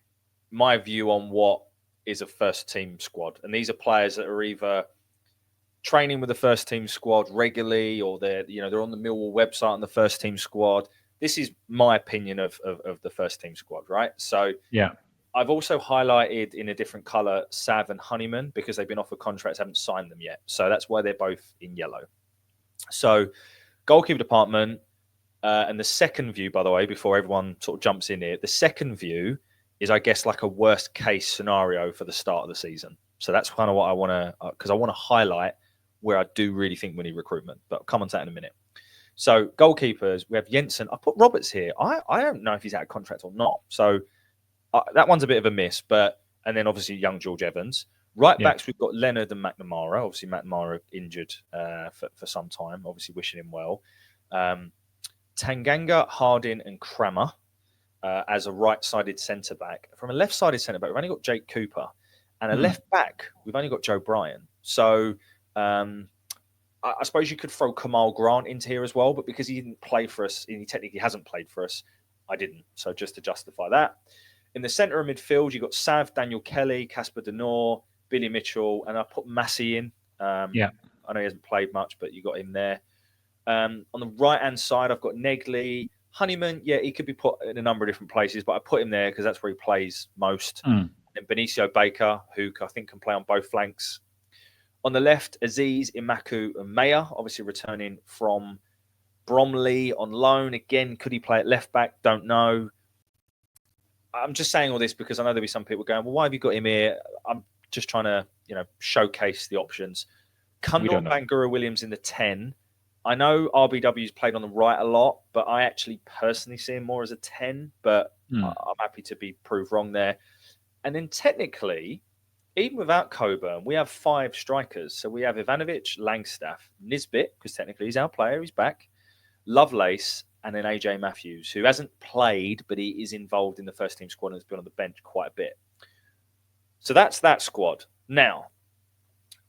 my view on what is a first team squad. And these are players that are either training with the first team squad regularly, or they're on the Millwall website on the first team squad. This is my opinion of the first team squad, right? So yeah, I've also highlighted in a different color Sav and Honeyman because they've been offered contracts, haven't signed them yet. So that's why they're both in yellow. So goalkeeper department, and the second view, by the way, before everyone sort of jumps in here, the second view is, I guess, like a worst case scenario for the start of the season. So that's kind of what I want to, because I want to highlight where I do really think we need recruitment, but I'll come on to that in a minute. So goalkeepers, we have Jensen. I put Roberts here. I don't know if he's out of contract or not. So that one's a bit of a miss, and then obviously young George Evans. Right backs, we've got Leonard and McNamara. Obviously McNamara injured for some time, obviously wishing him well. Tanganga, Harding and Kramer as a right-sided centre-back. From a left-sided centre-back, we've only got Jake Cooper. And a left-back, we've only got Joe Bryan. So I suppose you could throw Kamal Grant into here as well, but because he didn't play for us, and he technically hasn't played for us, I didn't. So just to justify that. In the centre of midfield, you've got Sav, Daniel Kelly, Casper Denor, Billy Mitchell, and I put Massey in. I know he hasn't played much, but you got him there. On the right-hand side, I've got Negley. Honeyman, he could be put in a number of different places, but I put him there because that's where he plays most. And Benicio Baker, who I think can play on both flanks. On the left, Aziz, Imaku, and Maya, obviously returning from Bromley on loan. Again, could he play at left back? Don't know. I'm just saying all this because I know there'll be some people going, well, why have you got him here? I'm just trying to, showcase the options. Kundal and Bangura Williams in the 10. I know RBW's played on the right a lot, but I actually personally see him more as a 10, but I'm happy to be proved wrong there. And then technically, even without Coburn, we have 5 strikers. So we have Ivanovic, Langstaff, Nisbet, because technically he's our player, he's back, Lovelace, and then AJ Matthews, who hasn't played, but he is involved in the first team squad and has been on the bench quite a bit. So that's that squad. Now,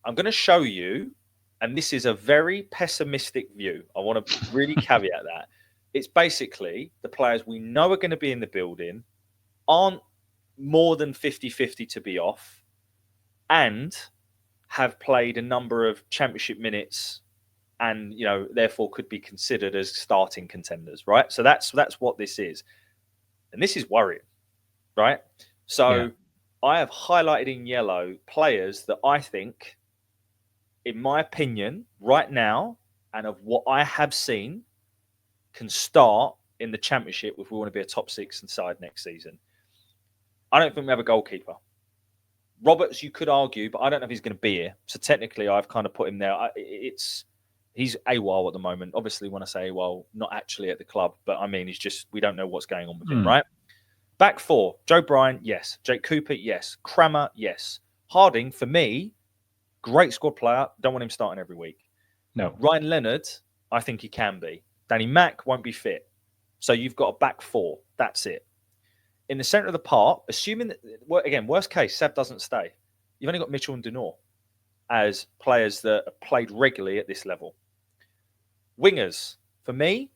I'm going to show you, and this is a very pessimistic view. I want to really caveat that. It's basically the players we know are going to be in the building aren't more than 50-50 to be off and have played a number of championship minutes and, therefore could be considered as starting contenders, right? So that's what this is. And this is worrying, right? So I have highlighted in yellow players that I think, in my opinion, right now, and of what I have seen, can start in the championship if we want to be a top 6 side next season. I don't think we have a goalkeeper. Roberts, you could argue, but I don't know if he's going to be here. So technically, I've kind of put him there. He's AWOL at the moment. Obviously, when I say AWOL, not actually at the club, but I mean, we don't know what's going on with him, right? Back 4, Joe Bryan, yes. Jake Cooper, yes. Kramer, yes. Harding, for me, great squad player. Don't want him starting every week. No. Ryan Leonard, I think he can be. Danny Mack won't be fit. So you've got a back 4. That's it. In the centre of the park, assuming that, again, worst case, Seb doesn't stay. You've only got Mitchell and Denor as players that have played regularly at this level. Wingers, for me, in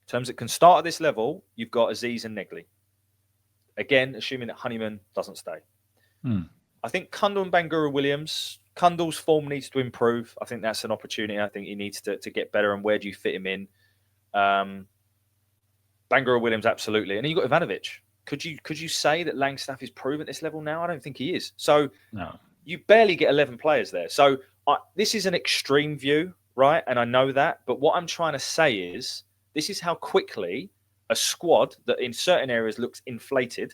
terms that can start at this level, you've got Aziz and Negley. Again, assuming that Honeyman doesn't stay. I think Kundal and Bangura Williams, Kundal's form needs to improve. I think that's an opportunity. I think he needs to get better. And where do you fit him in? Bangura Williams, absolutely. And then you've got Ivanovic. Could you say that Langstaff is proven at this level now? I don't think he is. So you barely get 11 players there. So this is an extreme view, right? And I know that. But what I'm trying to say is this is how quickly a squad that in certain areas looks inflated.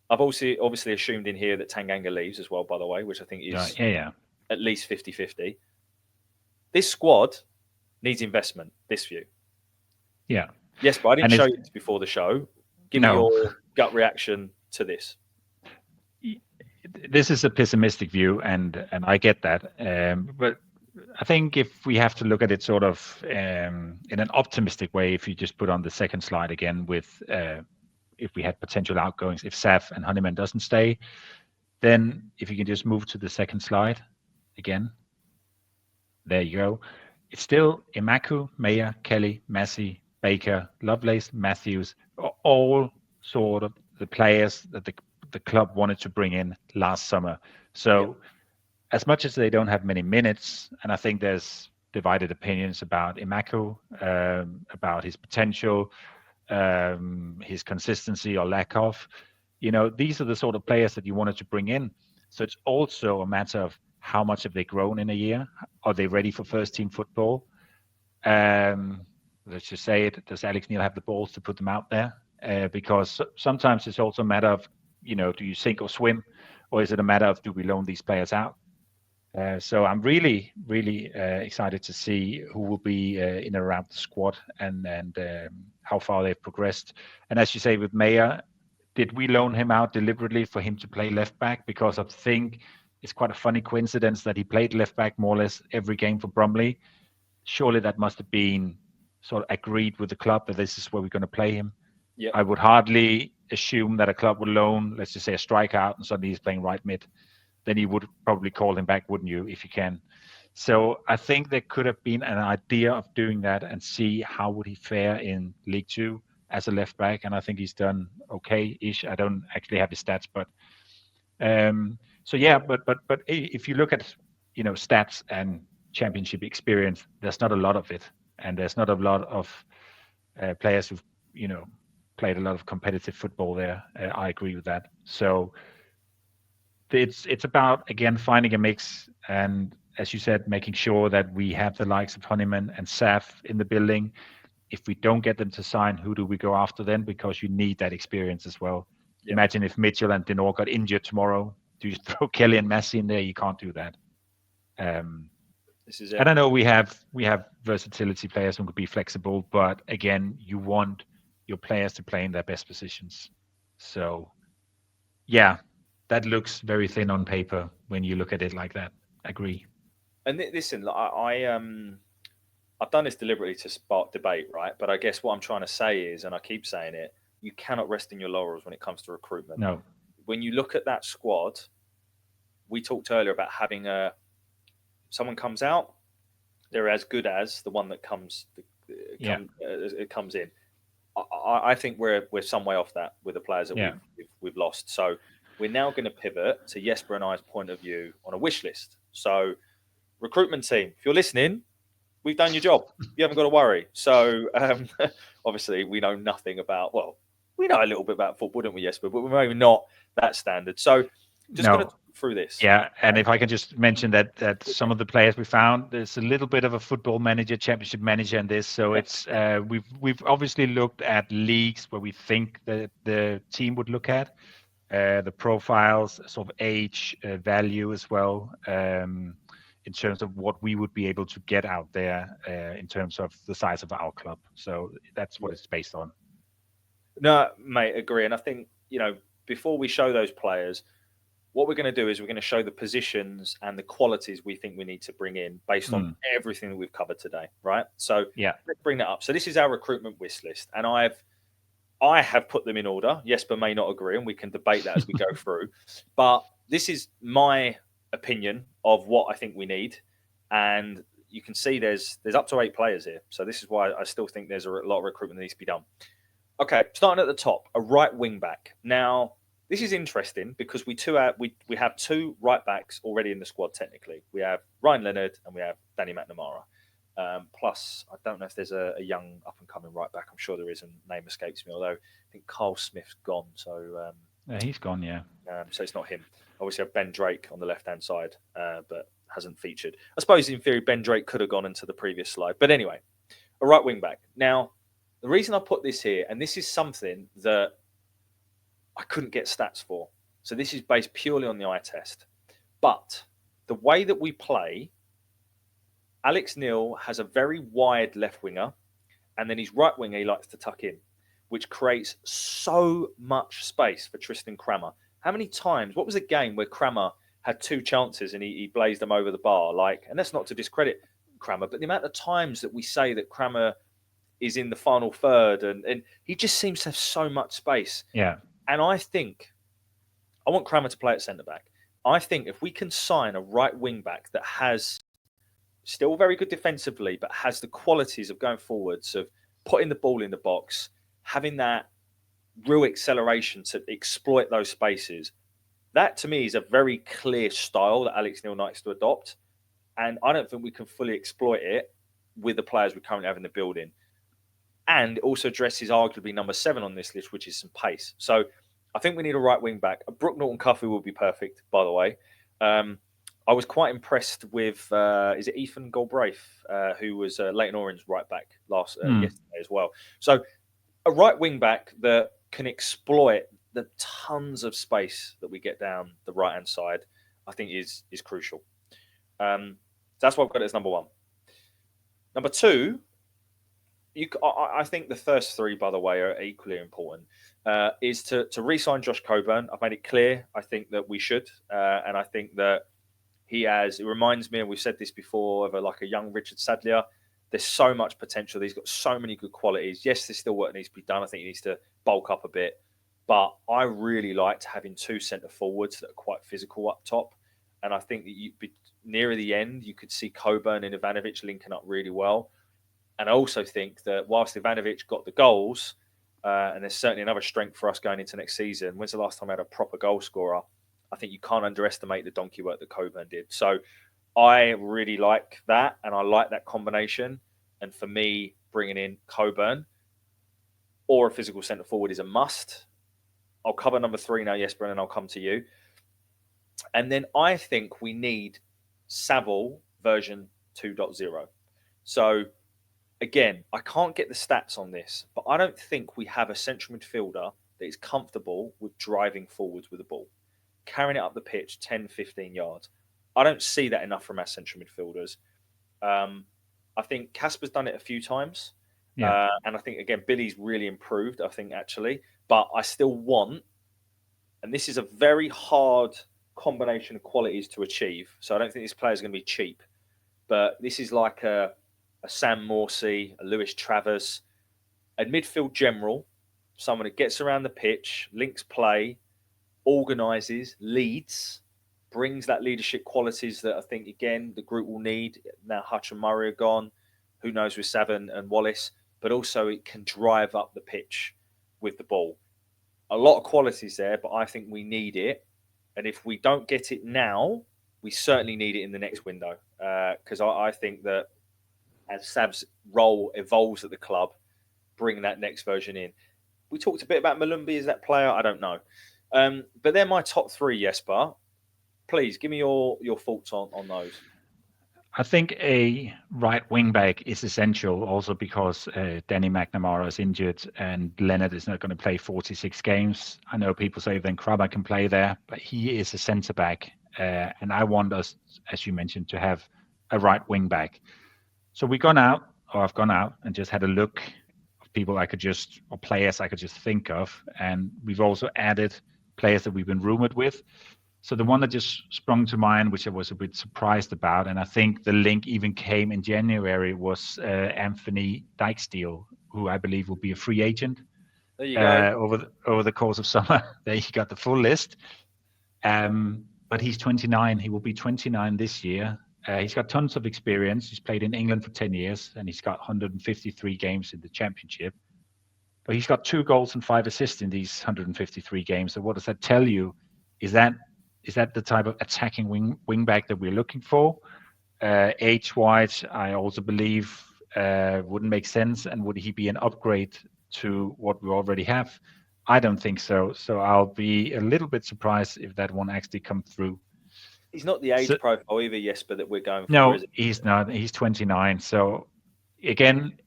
I've obviously assumed in here that Tanganga leaves as well, by the way, which I think is at least 50-50. This squad needs investment, this view. Yeah. Yes, but I didn't show you this before the show. Give me your gut reaction to this. This is a pessimistic view, and I get that. But I think if we have to look at it sort of in an optimistic way, if you just put on the second slide again with if we had potential outgoings, if Saf and Honeyman doesn't stay, then if you can just move to the second slide again. There you go. It's still Imaku, Mayer, Kelly, Massey, Baker, Lovelace, Matthews, all sort of the players that the club wanted to bring in last summer. So as much as they don't have many minutes, and I think there's divided opinions about Imaku, about his potential, his consistency or lack of, these are the sort of players that you wanted to bring in. So it's also a matter of how much have they grown in a year? Are they ready for first team football? Let's just say it. Does Alex Neil have the balls to put them out there? Because sometimes it's also a matter of, do you sink or swim? Or is it a matter of, do we loan these players out? So I'm really, really excited to see who will be in and around the squad and how far they've progressed. And as you say with Mayer, did we loan him out deliberately for him to play left back? Because I think it's quite a funny coincidence that he played left back more or less every game for Bromley. Surely that must have been sort of agreed with the club that this is where we're going to play him. Yep. I would hardly assume that a club would loan, let's just say, a striker out and suddenly he's playing right mid. Then you would probably call him back, wouldn't you, if you can? So I think there could have been an idea of doing that and see how would he fare in League Two as a left back, and I think he's done okay-ish. I don't actually have his stats, but but if you look at stats and championship experience, there's not a lot of it, and there's not a lot of players who've played a lot of competitive football there. I agree with that. So it's about, again, finding a mix, and as you said, making sure that we have the likes of Honeyman and Saf in the building. If we don't get them to sign, who do we go after then? Because you need that experience as well. Yep. Imagine if Mitchell and Denor got injured tomorrow. Do you throw Kelly and Massey in there? You can't do that. This is it. And I know we have versatility players who could be flexible, but again, you want your players to play in their best positions. So, yeah, that looks very thin on paper when you look at it like that. Agree. And listen, I've done this deliberately to spark debate, right? But I guess what I'm trying to say is, and I keep saying it, you cannot rest in your laurels when it comes to recruitment. No. When you look at that squad, we talked earlier about having someone comes out, they're as good as the one that comes in. I think we're some way off that with the players that we've lost. So we're now going to pivot to Jesper and I's point of view on a wish list. So recruitment team, if you're listening, we've done your job. You haven't got to worry. So obviously we know nothing about, we know a little bit about football, don't we, Jesper? But we're maybe not that standard. So just going to talk through this. Yeah, and if I can just mention that some of the players we found, there's a little bit of a football manager, championship manager in this. So it's we've obviously looked at leagues where we think that the team would look at the profiles, sort of age, value as well. In terms of what we would be able to get out there in terms of the size of our club. So that's what it's based on. No, mate, agree. And I think, before we show those players, what we're going to do is we're going to show the positions and the qualities we think we need to bring in based on everything that we've covered today, right? So let's bring that up. So this is our recruitment wish list. And I have put them in order. Jesper may not agree, and we can debate that as we go through. But this is my opinion of what I think we need, and you can see there's up to 8 players here, so this is why I still think there's a lot of recruitment that needs to be done. Okay, starting at the top, a right wing back. Now this is interesting because we have 2 right backs already in the squad. Technically we have Ryan Leonard and we have Danny McNamara, plus I don't know if there's a young up and coming right back. I'm sure there is, and name escapes me, although I think Carl Smith's gone, so he's gone, so it's not him. Obviously, have Ben Drake on the left-hand side, but hasn't featured. I suppose, in theory, Ben Drake could have gone into the previous slide. But anyway, a right wing-back. Now, the reason I put this here, and this is something that I couldn't get stats for. So this is based purely on the eye test. But the way that we play, Alex Neil has a very wide left winger, and then his right winger he likes to tuck in, which creates so much space for Tristan Kramer. How many times, what was a game where Kramer had 2 chances and he blazed them over the bar. And that's not to discredit Crammer, but the amount of times that we say that Crammer is in the final third and he just seems to have so much space. Yeah. And I want Crammer to play at centre-back. I think if we can sign a right wing-back that has still very good defensively, but has the qualities of going forwards, of putting the ball in the box, having that real acceleration to exploit those spaces, that to me is a very clear style that Alex Neil likes to adopt. And I don't think we can fully exploit it with the players we currently have in the building. And it also addresses arguably number 7 on this list, which is some pace. So I think we need a right wing back. A Brooke Norton-Cuffy would be perfect, by the way. I was quite impressed with, is it Ethan Galbraith, who was Leighton Orient right back yesterday as well. So a right wing back that can exploit the tons of space that we get down the right-hand side, I think is crucial. So that's what I've got as number 1. Number 2, I think the first 3, by the way, are equally important, is to re-sign Josh Coburn. I've made it clear. I think that we should. And I think that it reminds me, and we've said this before, of a young Richard Sadlier. There's so much potential. He's got so many good qualities. Yes, there's still work that needs to be done. I think he needs to bulk up a bit. But I really liked having 2 centre forwards that are quite physical up top. And I think that nearer the end, you could see Coburn and Ivanovic linking up really well. And I also think that whilst Ivanovic got the goals, and there's certainly another strength for us going into next season, when's the last time I had a proper goal scorer? I think you can't underestimate the donkey work that Coburn did. So I really like that, and I like that combination. And for me, bringing in Coburn or a physical centre forward is a must. I'll cover number 3 now, Jesper, and then I'll come to you. And then I think we need Saville version 2.0. So again, I can't get the stats on this, but I don't think we have a central midfielder that is comfortable with driving forwards with the ball, carrying it up the pitch 10, 15 yards. I don't see that enough from our central midfielders. I think Casper's done it a few times. Yeah. And I think, again, Billy's really improved, I think, actually. But I still want, and this is a very hard combination of qualities to achieve. So I don't think this player is going to be cheap. But this is like a Sam Morsey, a Lewis Travers, a midfield general, someone that gets around the pitch, links play, organises, leads, brings that leadership qualities that I think, again, the group will need. Now Hutch and Murray are gone. Who knows with Savin and Wallace? But also it can drive up the pitch with the ball. A lot of qualities there, but I think we need it. And if we don't get it now, we certainly need it in the next window. Because I think that as Sav's role evolves at the club, bring that next version in. We talked a bit about Malumbi as that player. I don't know. But they're my top 3, Jesper. Please give me your thoughts on those. I think a right wing back is essential also because Danny McNamara is injured and Leonard is not going to play 46 games. I know people say then Krabber can play there, but he is a centre back. And I want us, as you mentioned, to have a right wing back. So I've gone out and just had a look of people or players I could just think of. And we've also added players that we've been rumored with. So the one that just sprung to mind, which I was a bit surprised about, and I think the link even came in January, was Anthony Dijksteel, who I believe will be a free agent. There you go. Over the course of summer. There you got the full list. But he's 29. He will be 29 this year. He's got tons of experience. He's played in England for 10 years, and he's got 153 games in the Championship. But he's got 2 goals and 5 assists in these 153 games. So what does that tell you? Is that the type of attacking wing back that we're looking for? Age-wise, I also believe wouldn't make sense. And would he be an upgrade to what we already have? I don't think so. So I'll be a little bit surprised if that one actually comes through. He's not the age profile either, Jesper, that we're going for. No, is it? He's not. He's 29. So again,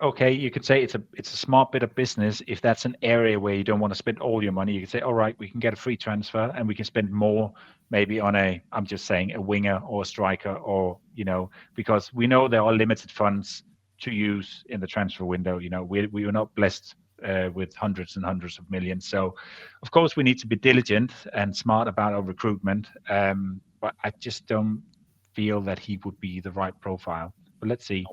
okay. You could say it's a smart bit of business. If that's an area where you don't want to spend all your money, you can say, all right, we can get a free transfer and we can spend more maybe on I'm just saying a winger or a striker, or because we know there are limited funds to use in the transfer window. We were not blessed with hundreds and hundreds of millions. So, of course, we need to be diligent and smart about our recruitment. But I just don't feel that he would be the right profile. But let's see.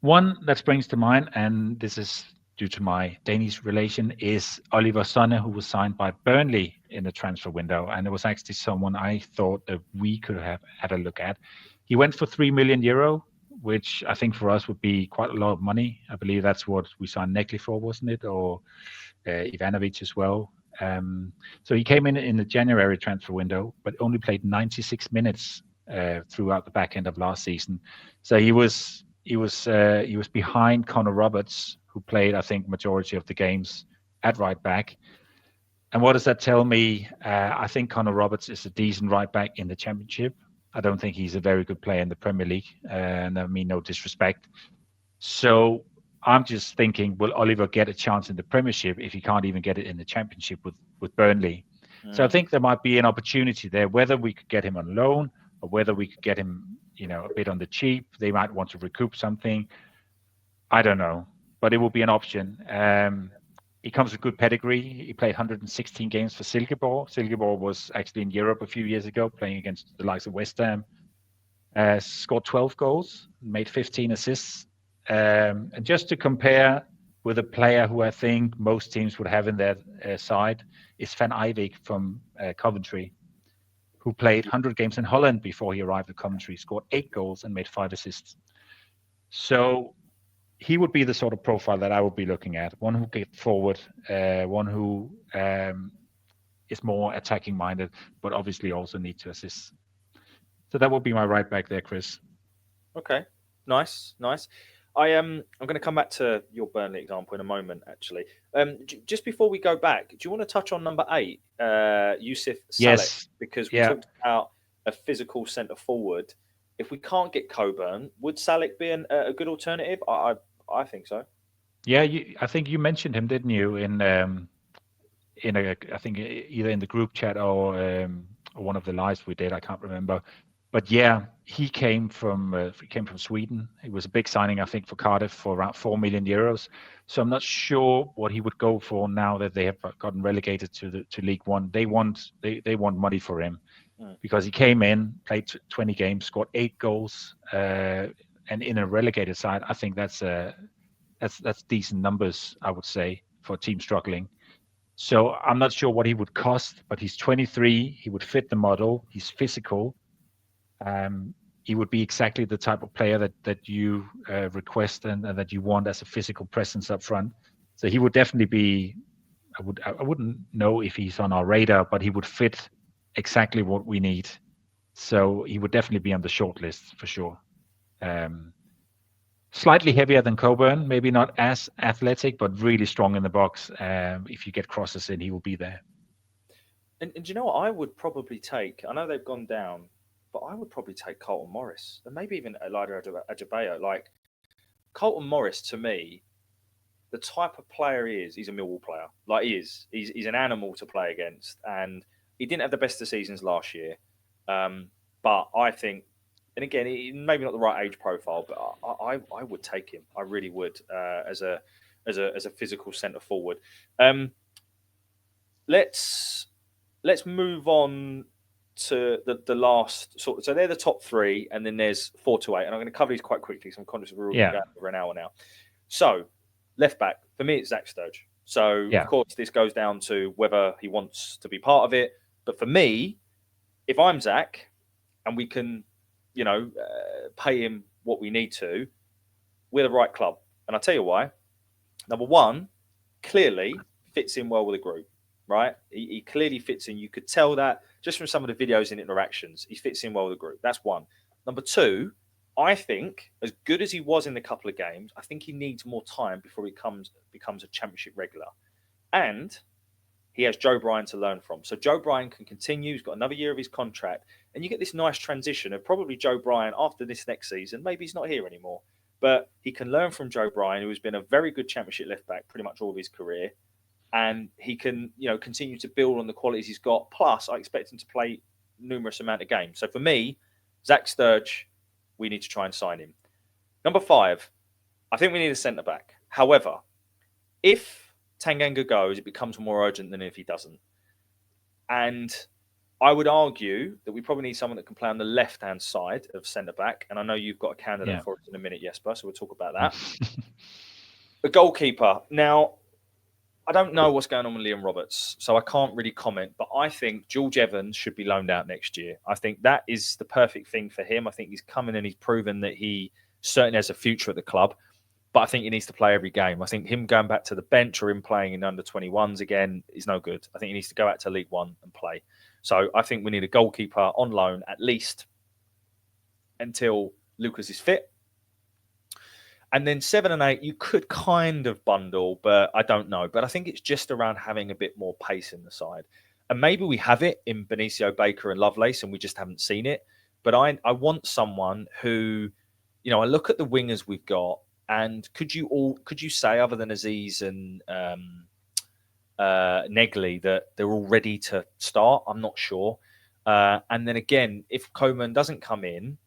One that springs to mind, and this is due to my Danish relation, is Oliver Sonne, who was signed by Burnley in the transfer window. And it was actually someone I thought that we could have had a look at. He went for €3 million, which I think for us would be quite a lot of money. I believe that's what we signed Neckley for, wasn't it? Or Ivanovic as well. So he came in the January transfer window, but only played 96 minutes throughout the back end of last season. So he was behind Connor Roberts, who played, I think, majority of the games at right back. And what does that tell me? I think Connor Roberts is a decent right back in the Championship. I don't think he's a very good player in the Premier League, and I mean no disrespect. So I'm just thinking, will Oliver get a chance in the Premiership if he can't even get it in the Championship with Burnley? So I think there might be an opportunity there, whether we could get him on loan or whether we could get him, a bit on the cheap. They might want to recoup something. I don't know, but it will be an option. He comes with good pedigree. He played 116 games for Silkeborg. Silkeborg was actually in Europe a few years ago, playing against the likes of West Ham. Scored 12 goals, made 15 assists. And just to compare with a player who I think most teams would have in their side is Van Eyvik from Coventry, who played 100 games in Holland before he arrived at Coventry, scored 8 goals and made 5 assists. So he would be the sort of profile that I would be looking at. One who gets forward, one who is more attacking minded, but obviously also need to assist. So that would be my right back there, Chris. Okay, nice. I'm going to come back to your Burnley example in a moment, actually. Just before we go back, do you want to touch on number 8, Yusuf Salek? Yes. Because we talked about a physical centre forward. If we can't get Coburn, would Salek be a good alternative? I think so. Yeah, I think you mentioned him, didn't you? I think either in the group chat or one of the lives we did. I can't remember. But yeah, he came from Sweden. It was a big signing, I think, for Cardiff for around €4 million. So I'm not sure what he would go for now that they have gotten relegated to League One. They want money for him because he came in, played 20 games, scored 8 goals, and in a relegated side, I think that's decent numbers, I would say, for a team struggling. So I'm not sure what he would cost, but he's 23. He would fit the model. He's physical. He would be exactly the type of player that you request and that you want as a physical presence up front. So he would definitely be. I wouldn't know if he's on our radar, but he would fit exactly what we need. So he would definitely be on the short list for sure. Slightly heavier than Coburn, maybe not as athletic, but really strong in the box. If you get crosses in, he will be there. And do you know what I would probably take? I know they've gone down, but I would probably take Carlton Morris and maybe even Elijah Adebayo. Like Carlton Morris, to me, the type of player he is, he's a Millwall player. Like he is. He's an animal to play against. And he didn't have the best of seasons last year. But I think, and again, maybe not the right age profile, but I would take him. I really would as a physical centre forward. Let's move on to the last sort. So they're the top 3, and then there's 4 to 8, and I'm going to cover these quite quickly because I'm conscious we're going over an hour now. So left back for me, it's Zach Sturge. So of course this goes down to whether he wants to be part of it. But for me, if I'm Zach, and we can, pay him what we need to, we're the right club. And I'll tell you why. Number 1, clearly fits in well with the group, right? He clearly fits in. You could tell that just from some of the videos and interactions. He fits in well with the group. That's 1. Number 2, I think as good as he was in the couple of games, I think he needs more time before he becomes a Championship regular. And he has Joe Bryan to learn from. So Joe Bryan can continue. He's got another year of his contract. And you get this nice transition of probably Joe Bryan after this next season. Maybe he's not here anymore. But he can learn from Joe Bryan, who has been a very good Championship left back pretty much all of his career. And he can, continue to build on the qualities he's got. Plus, I expect him to play numerous amount of games. So for me, Zach Sturge, we need to try and sign him. Number 5, I think we need a centre-back. However, if Tanganga goes, it becomes more urgent than if he doesn't. And I would argue that we probably need someone that can play on the left-hand side of centre-back. And I know you've got a candidate for us in a minute, Jesper, so we'll talk about that. The goalkeeper. Now, I don't know what's going on with Liam Roberts, so I can't really comment. But I think George Evans should be loaned out next year. I think that is the perfect thing for him. I think he's come in and he's proven that he certainly has a future at the club. But I think he needs to play every game. I think him going back to the bench or him playing in under-21s again is no good. I think he needs to go out to League One and play. So I think we need a goalkeeper on loan at least until Lucas is fit. And then 7 and 8, you could kind of bundle, but I don't know. But I think it's just around having a bit more pace in the side. And maybe we have it in Benicio, Baker and Lovelace and we just haven't seen it. But I want someone who, I look at the wingers we've got, and could you say, other than Aziz and Negley, that they're all ready to start? I'm not sure. And then again, if Coman doesn't come in,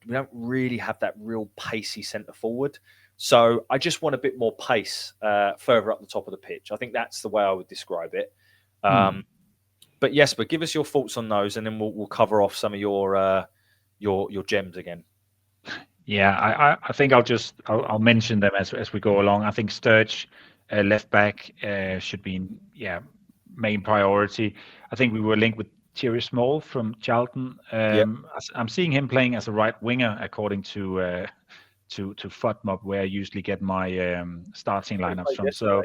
we don't really have that real pacey centre forward. So I just want a bit more pace further up the top of the pitch. I think that's the way I would describe it. But Jesper, give us your thoughts on those, and then we'll cover off some of your gems again. Yeah, I think I'll mention them as we go along. I think Sturge, left back, should be main priority. I think we were linked with Thierry Small from Charlton. I'm seeing him playing as a right winger according to FOTMOB, where I usually get my starting lineups from. So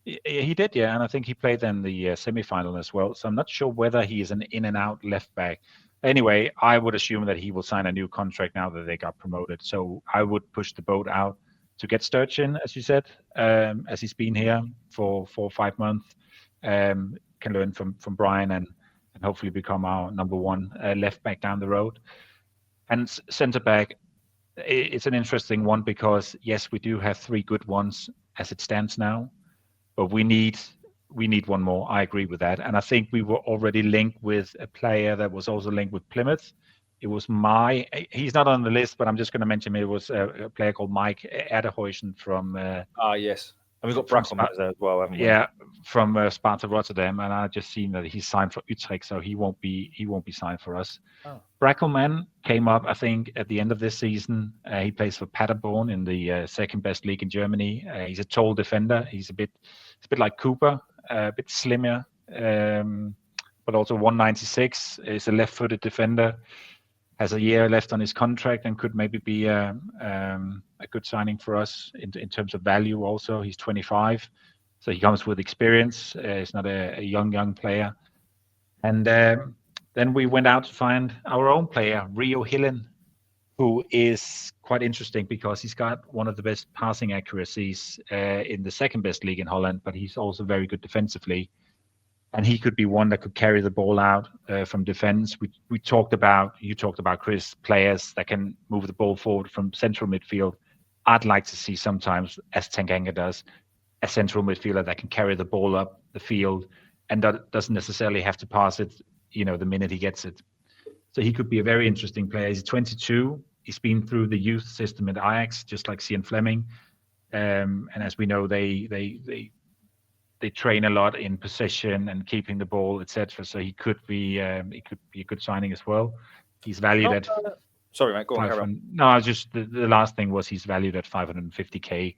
he did, and I think he played in the semi-final as well. So I'm not sure whether he is an in and out left back. Anyway, I would assume that he will sign a new contract now that they got promoted. So I would push the boat out to get Sturge in, as you said, as he's been here for 4 or 5 months. Can learn from Brian and hopefully become our number one left back down the road. And centre back, it's an interesting one because, yes, we do have 3 good ones as it stands now, but we need one more. I agree with that. And I think we were already linked with a player that was also linked with Plymouth. It was he's not on the list, but I'm just going to mention it was a player called Mike Erdehuizen from... yes. And we've got Brackelman there as well, haven't we? Yeah, from Sparta Rotterdam, and I just seen that he's signed for Utrecht, so he won't be signed for us. Brackelman came up, I think, at the end of this season. He plays for Paderborn in the second best league in Germany. He's a tall defender. He's a bit like Cooper, a bit slimmer, but also 196. He's a left-footed defender. Has a year left on his contract and could maybe be a good signing for us in terms of value also. He's 25, so he comes with experience. He's not a young player. And then we went out to find our own player, Rio Hillen, who is quite interesting because he's got one of the best passing accuracies in the second best league in Holland, but he's also very good defensively. And he could be one that could carry the ball out from defense. You talked about, Chris, players that can move the ball forward from central midfield. I'd like to see sometimes, as Tanganga does, a central midfielder that can carry the ball up the field and that doesn't necessarily have to pass it, the minute he gets it. So he could be a very interesting player. He's 22. He's been through the youth system at Ajax, just like Cian Fleming. And as we know, they train a lot in possession and keeping the ball, etc. So he could be a good signing as well. He's valued at. Sorry, mate. Go on. Carry on. No, just the last thing was he's valued at 550k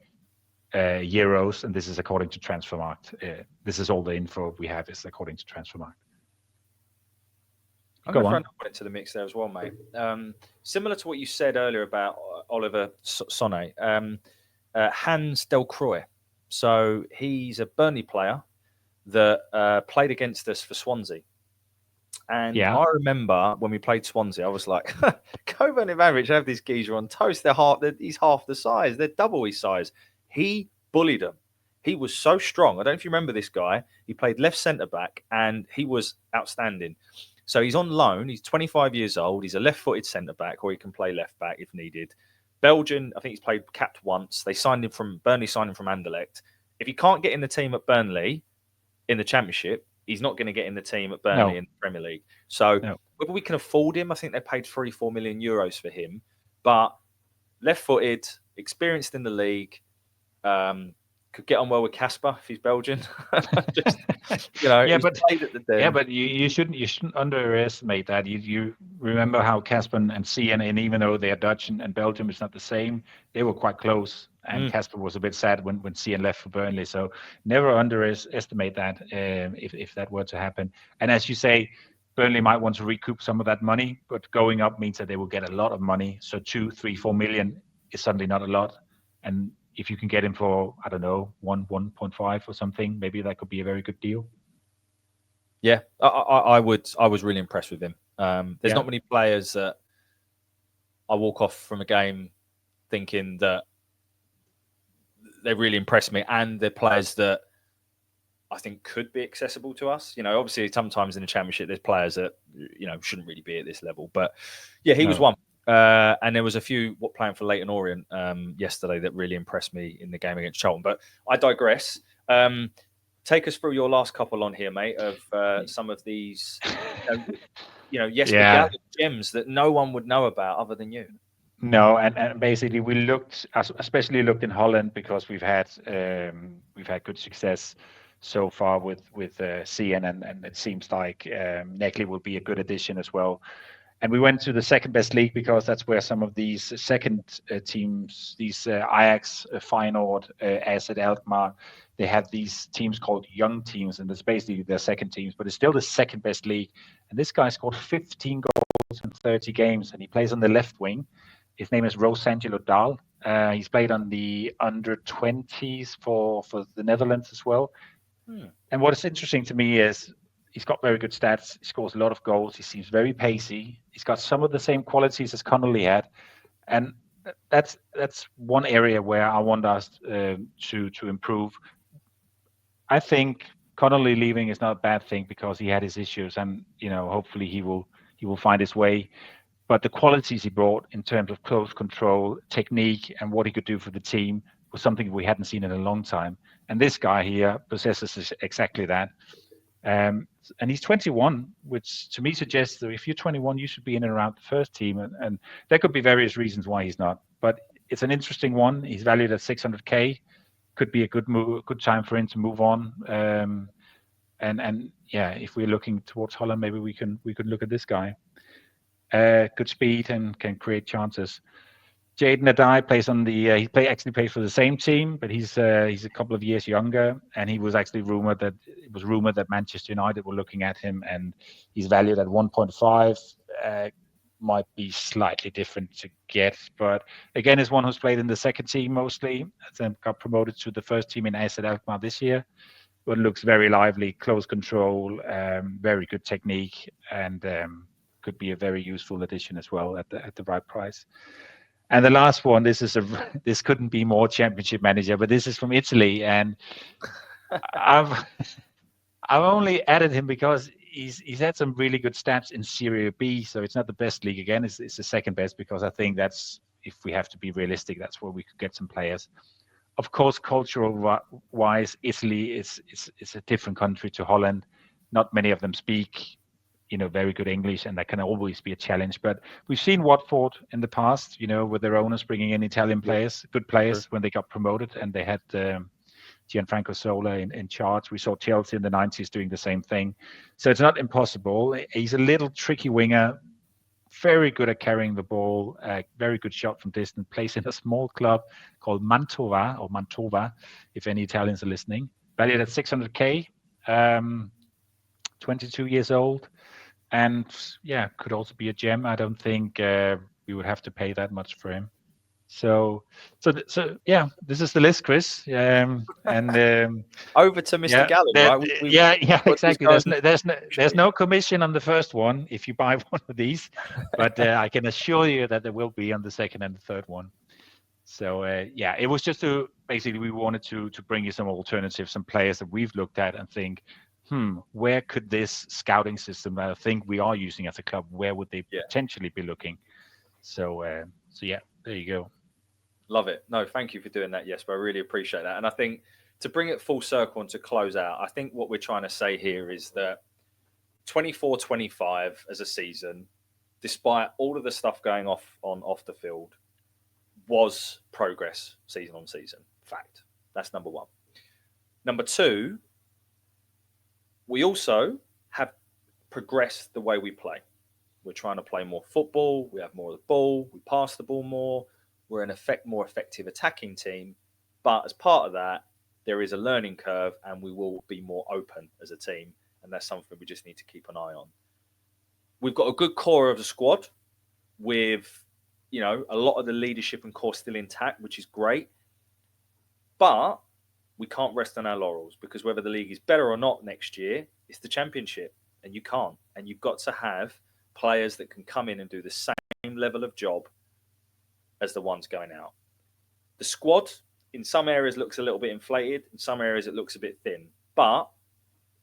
euros, and this is according to Transfermarkt. This is all the info we have is according to Transfermarkt. I'm going to throw another one into the mix there as well, mate. Similar to what you said earlier about Oliver Sonne, Hans Delcroix. So he's a Burnley player that played against us for Swansea. And I remember when we played Swansea, I was like, Coburn and Ivanovic have this geezer on toast. He's half the size. They're double his size. He bullied them. He was so strong. I don't know if you remember this guy. He played left centre-back, and he was outstanding. So he's on loan. He's 25 years old. He's a left-footed centre-back, or he can play left-back if needed. Belgian, I think he's played capped once. Burnley signed him from Anderlecht. If he can't get in the team at Burnley in the Championship, he's not going to get in the team at Burnley in the Premier League. So whether we can afford him, I think they paid 3-4 million euros for him. But left-footed, experienced in the league, could get on well with Casper if he's Belgian. Just, he's played at the Den. Yeah, but you shouldn't underestimate that. You remember how Casper and Cian, and even though they are Dutch and Belgium is not the same, they were quite close. And Casper was a bit sad when Cian left for Burnley. So never underestimate that if that were to happen. And as you say, Burnley might want to recoup some of that money, but going up means that they will get a lot of money. So 2, 3, 4 million is suddenly not a lot. And if you can get him for, I don't know, 1.5 or something, maybe that could be a very good deal. Yeah, I was really impressed with him. There's not many players that I walk off from a game thinking that they really impressed me, and they're players that I think could be accessible to us. Obviously sometimes in the Championship there's players that shouldn't really be at this level, but yeah, he was one. And there was a few playing for Leyton Orient yesterday that really impressed me in the game against Charlton. But I digress. Take us through your last couple on here, mate, of some of these, Jesper Gallic gems that no one would know about other than you. No, and basically we especially looked in Holland because we've had good success so far with Cian, and it seems like Neckley will be a good addition as well. And we went to the second best league because that's where some of these second teams, these Ajax, Feyenoord, AZ Alkmaar, they have these teams called young teams, and it's basically their second teams, but it's still the second best league. And this guy scored 15 goals in 30 games, and he plays on the left wing. His name is Rosangelo Dahl. He's played on the under-20s for the Netherlands as well. And what is interesting to me is he's got very good stats. He scores a lot of goals. He seems very pacey. He's got some of the same qualities as Connolly had. And that's one area where I want us to improve. I think Connolly leaving is not a bad thing because he had his issues, and hopefully he will find his way. But the qualities he brought in terms of close control, technique, and what he could do for the team was something we hadn't seen in a long time. And this guy here possesses exactly that. And he's 21, which to me suggests that if you're 21, you should be in and around the first team. And there could be various reasons why he's not. But it's an interesting one. He's valued at 600k. Could be a good time for him to move on. And if we're looking towards Holland, maybe we could look at this guy. Good speed and can create chances. Jaden Adai plays on the. He plays for the same team, but he's a couple of years younger, and he was actually rumored that Manchester United were looking at him, and he's valued at 1.5. Might be slightly different to get, but again, is one who's played in the second team mostly, then got promoted to the first team in AZ Alkmaar this year. But looks very lively, close control, very good technique, and could be a very useful addition as well at the right price. And the last one, this couldn't be more Championship manager, but this is from Italy, and I've only added him because he's had some really good stats in Serie B, so it's not the best league again. It's the second best because I think that's, if we have to be realistic, that's where we could get some players. Of course, cultural wise, Italy is a different country to Holland. Not many of them speak very good English, and that can always be a challenge. But we've seen Watford in the past, with their owners bringing in Italian players, good players, when they got promoted, and they had Gianfranco Sola in charge. We saw Chelsea in the 90s doing the same thing. So it's not impossible. He's a little tricky winger, very good at carrying the ball, very good shot from distance, plays in a small club called Mantova, if any Italians are listening. Valued at 600k, 22 years old. And could also be a gem. I don't think we would have to pay that much for him. So this is the list, Chris. And over to Mr. Gallon, right? Exactly. There's no commission on the first one if you buy one of these, but I can assure you that there will be on the second and the third one. So it was just we wanted to bring you some alternatives, some players that we've looked at and think, where could this scouting system that I think we are using as a club, where would they potentially be looking? So there you go. Love it. No, thank you for doing that, Jesper. I really appreciate that. And I think to bring it full circle and to close out, I think what we're trying to say here is that 24-25 as a season, despite all of the stuff going off the field, was progress season on season. Fact. That's number one. Number two, we also have progressed the way we play. We're trying to play more football. We have more of the ball. We pass the ball more. We're an more effective attacking team. But as part of that, there is a learning curve, and we will be more open as a team. And that's something we just need to keep an eye on. We've got a good core of the squad with, a lot of the leadership and core still intact, which is great. But we can't rest on our laurels, because whether the league is better or not next year, it's the championship, and you can't. And you've got to have players that can come in and do the same level of job as the ones going out. The squad in some areas looks a little bit inflated. In some areas it looks a bit thin. But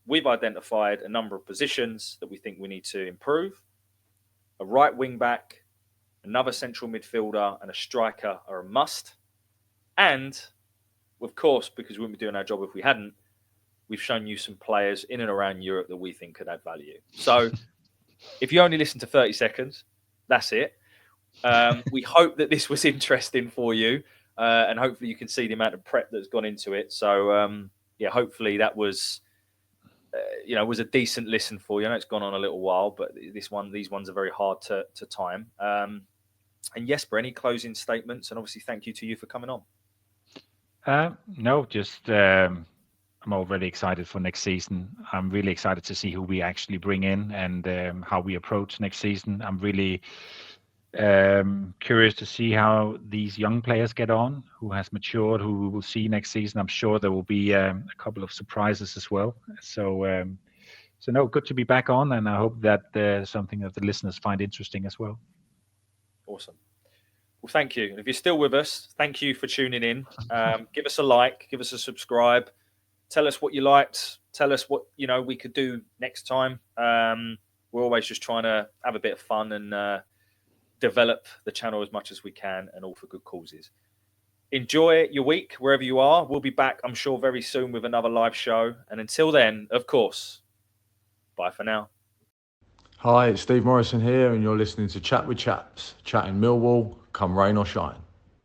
we've identified a number of positions that we think we need to improve. A right wing back, another central midfielder, and a striker are a must. And, of course, because we wouldn't be doing our job if we hadn't, we've shown you some players in and around Europe that we think could add value. So if you only listen to 30 seconds, that's it. We hope that this was interesting for you, and hopefully you can see the amount of prep that's gone into it. So, hopefully that was, was a decent listen for you. I know it's gone on a little while, but these ones are very hard to time. And Jesper, any closing statements? And obviously, thank you to you for coming on. No, just I'm already excited for next season. I'm really excited to see who we actually bring in and how we approach next season. I'm really curious to see how these young players get on, who has matured, who we will see next season. I'm sure there will be a couple of surprises as well. So no, good to be back on, and I hope that something that the listeners find interesting as well. Awesome. Well, thank you. And if you're still with us, thank you for tuning in. Give us a like, give us a subscribe. Tell us what you liked. Tell us what we could do next time. We're always just trying to have a bit of fun and develop the channel as much as we can, and all for good causes. Enjoy your week wherever you are. We'll be back, I'm sure, very soon with another live show. And until then, of course, bye for now. Hi, it's Steve Morrison here, and you're listening to Chat with Chaps, chatting Millwall, come rain or shine.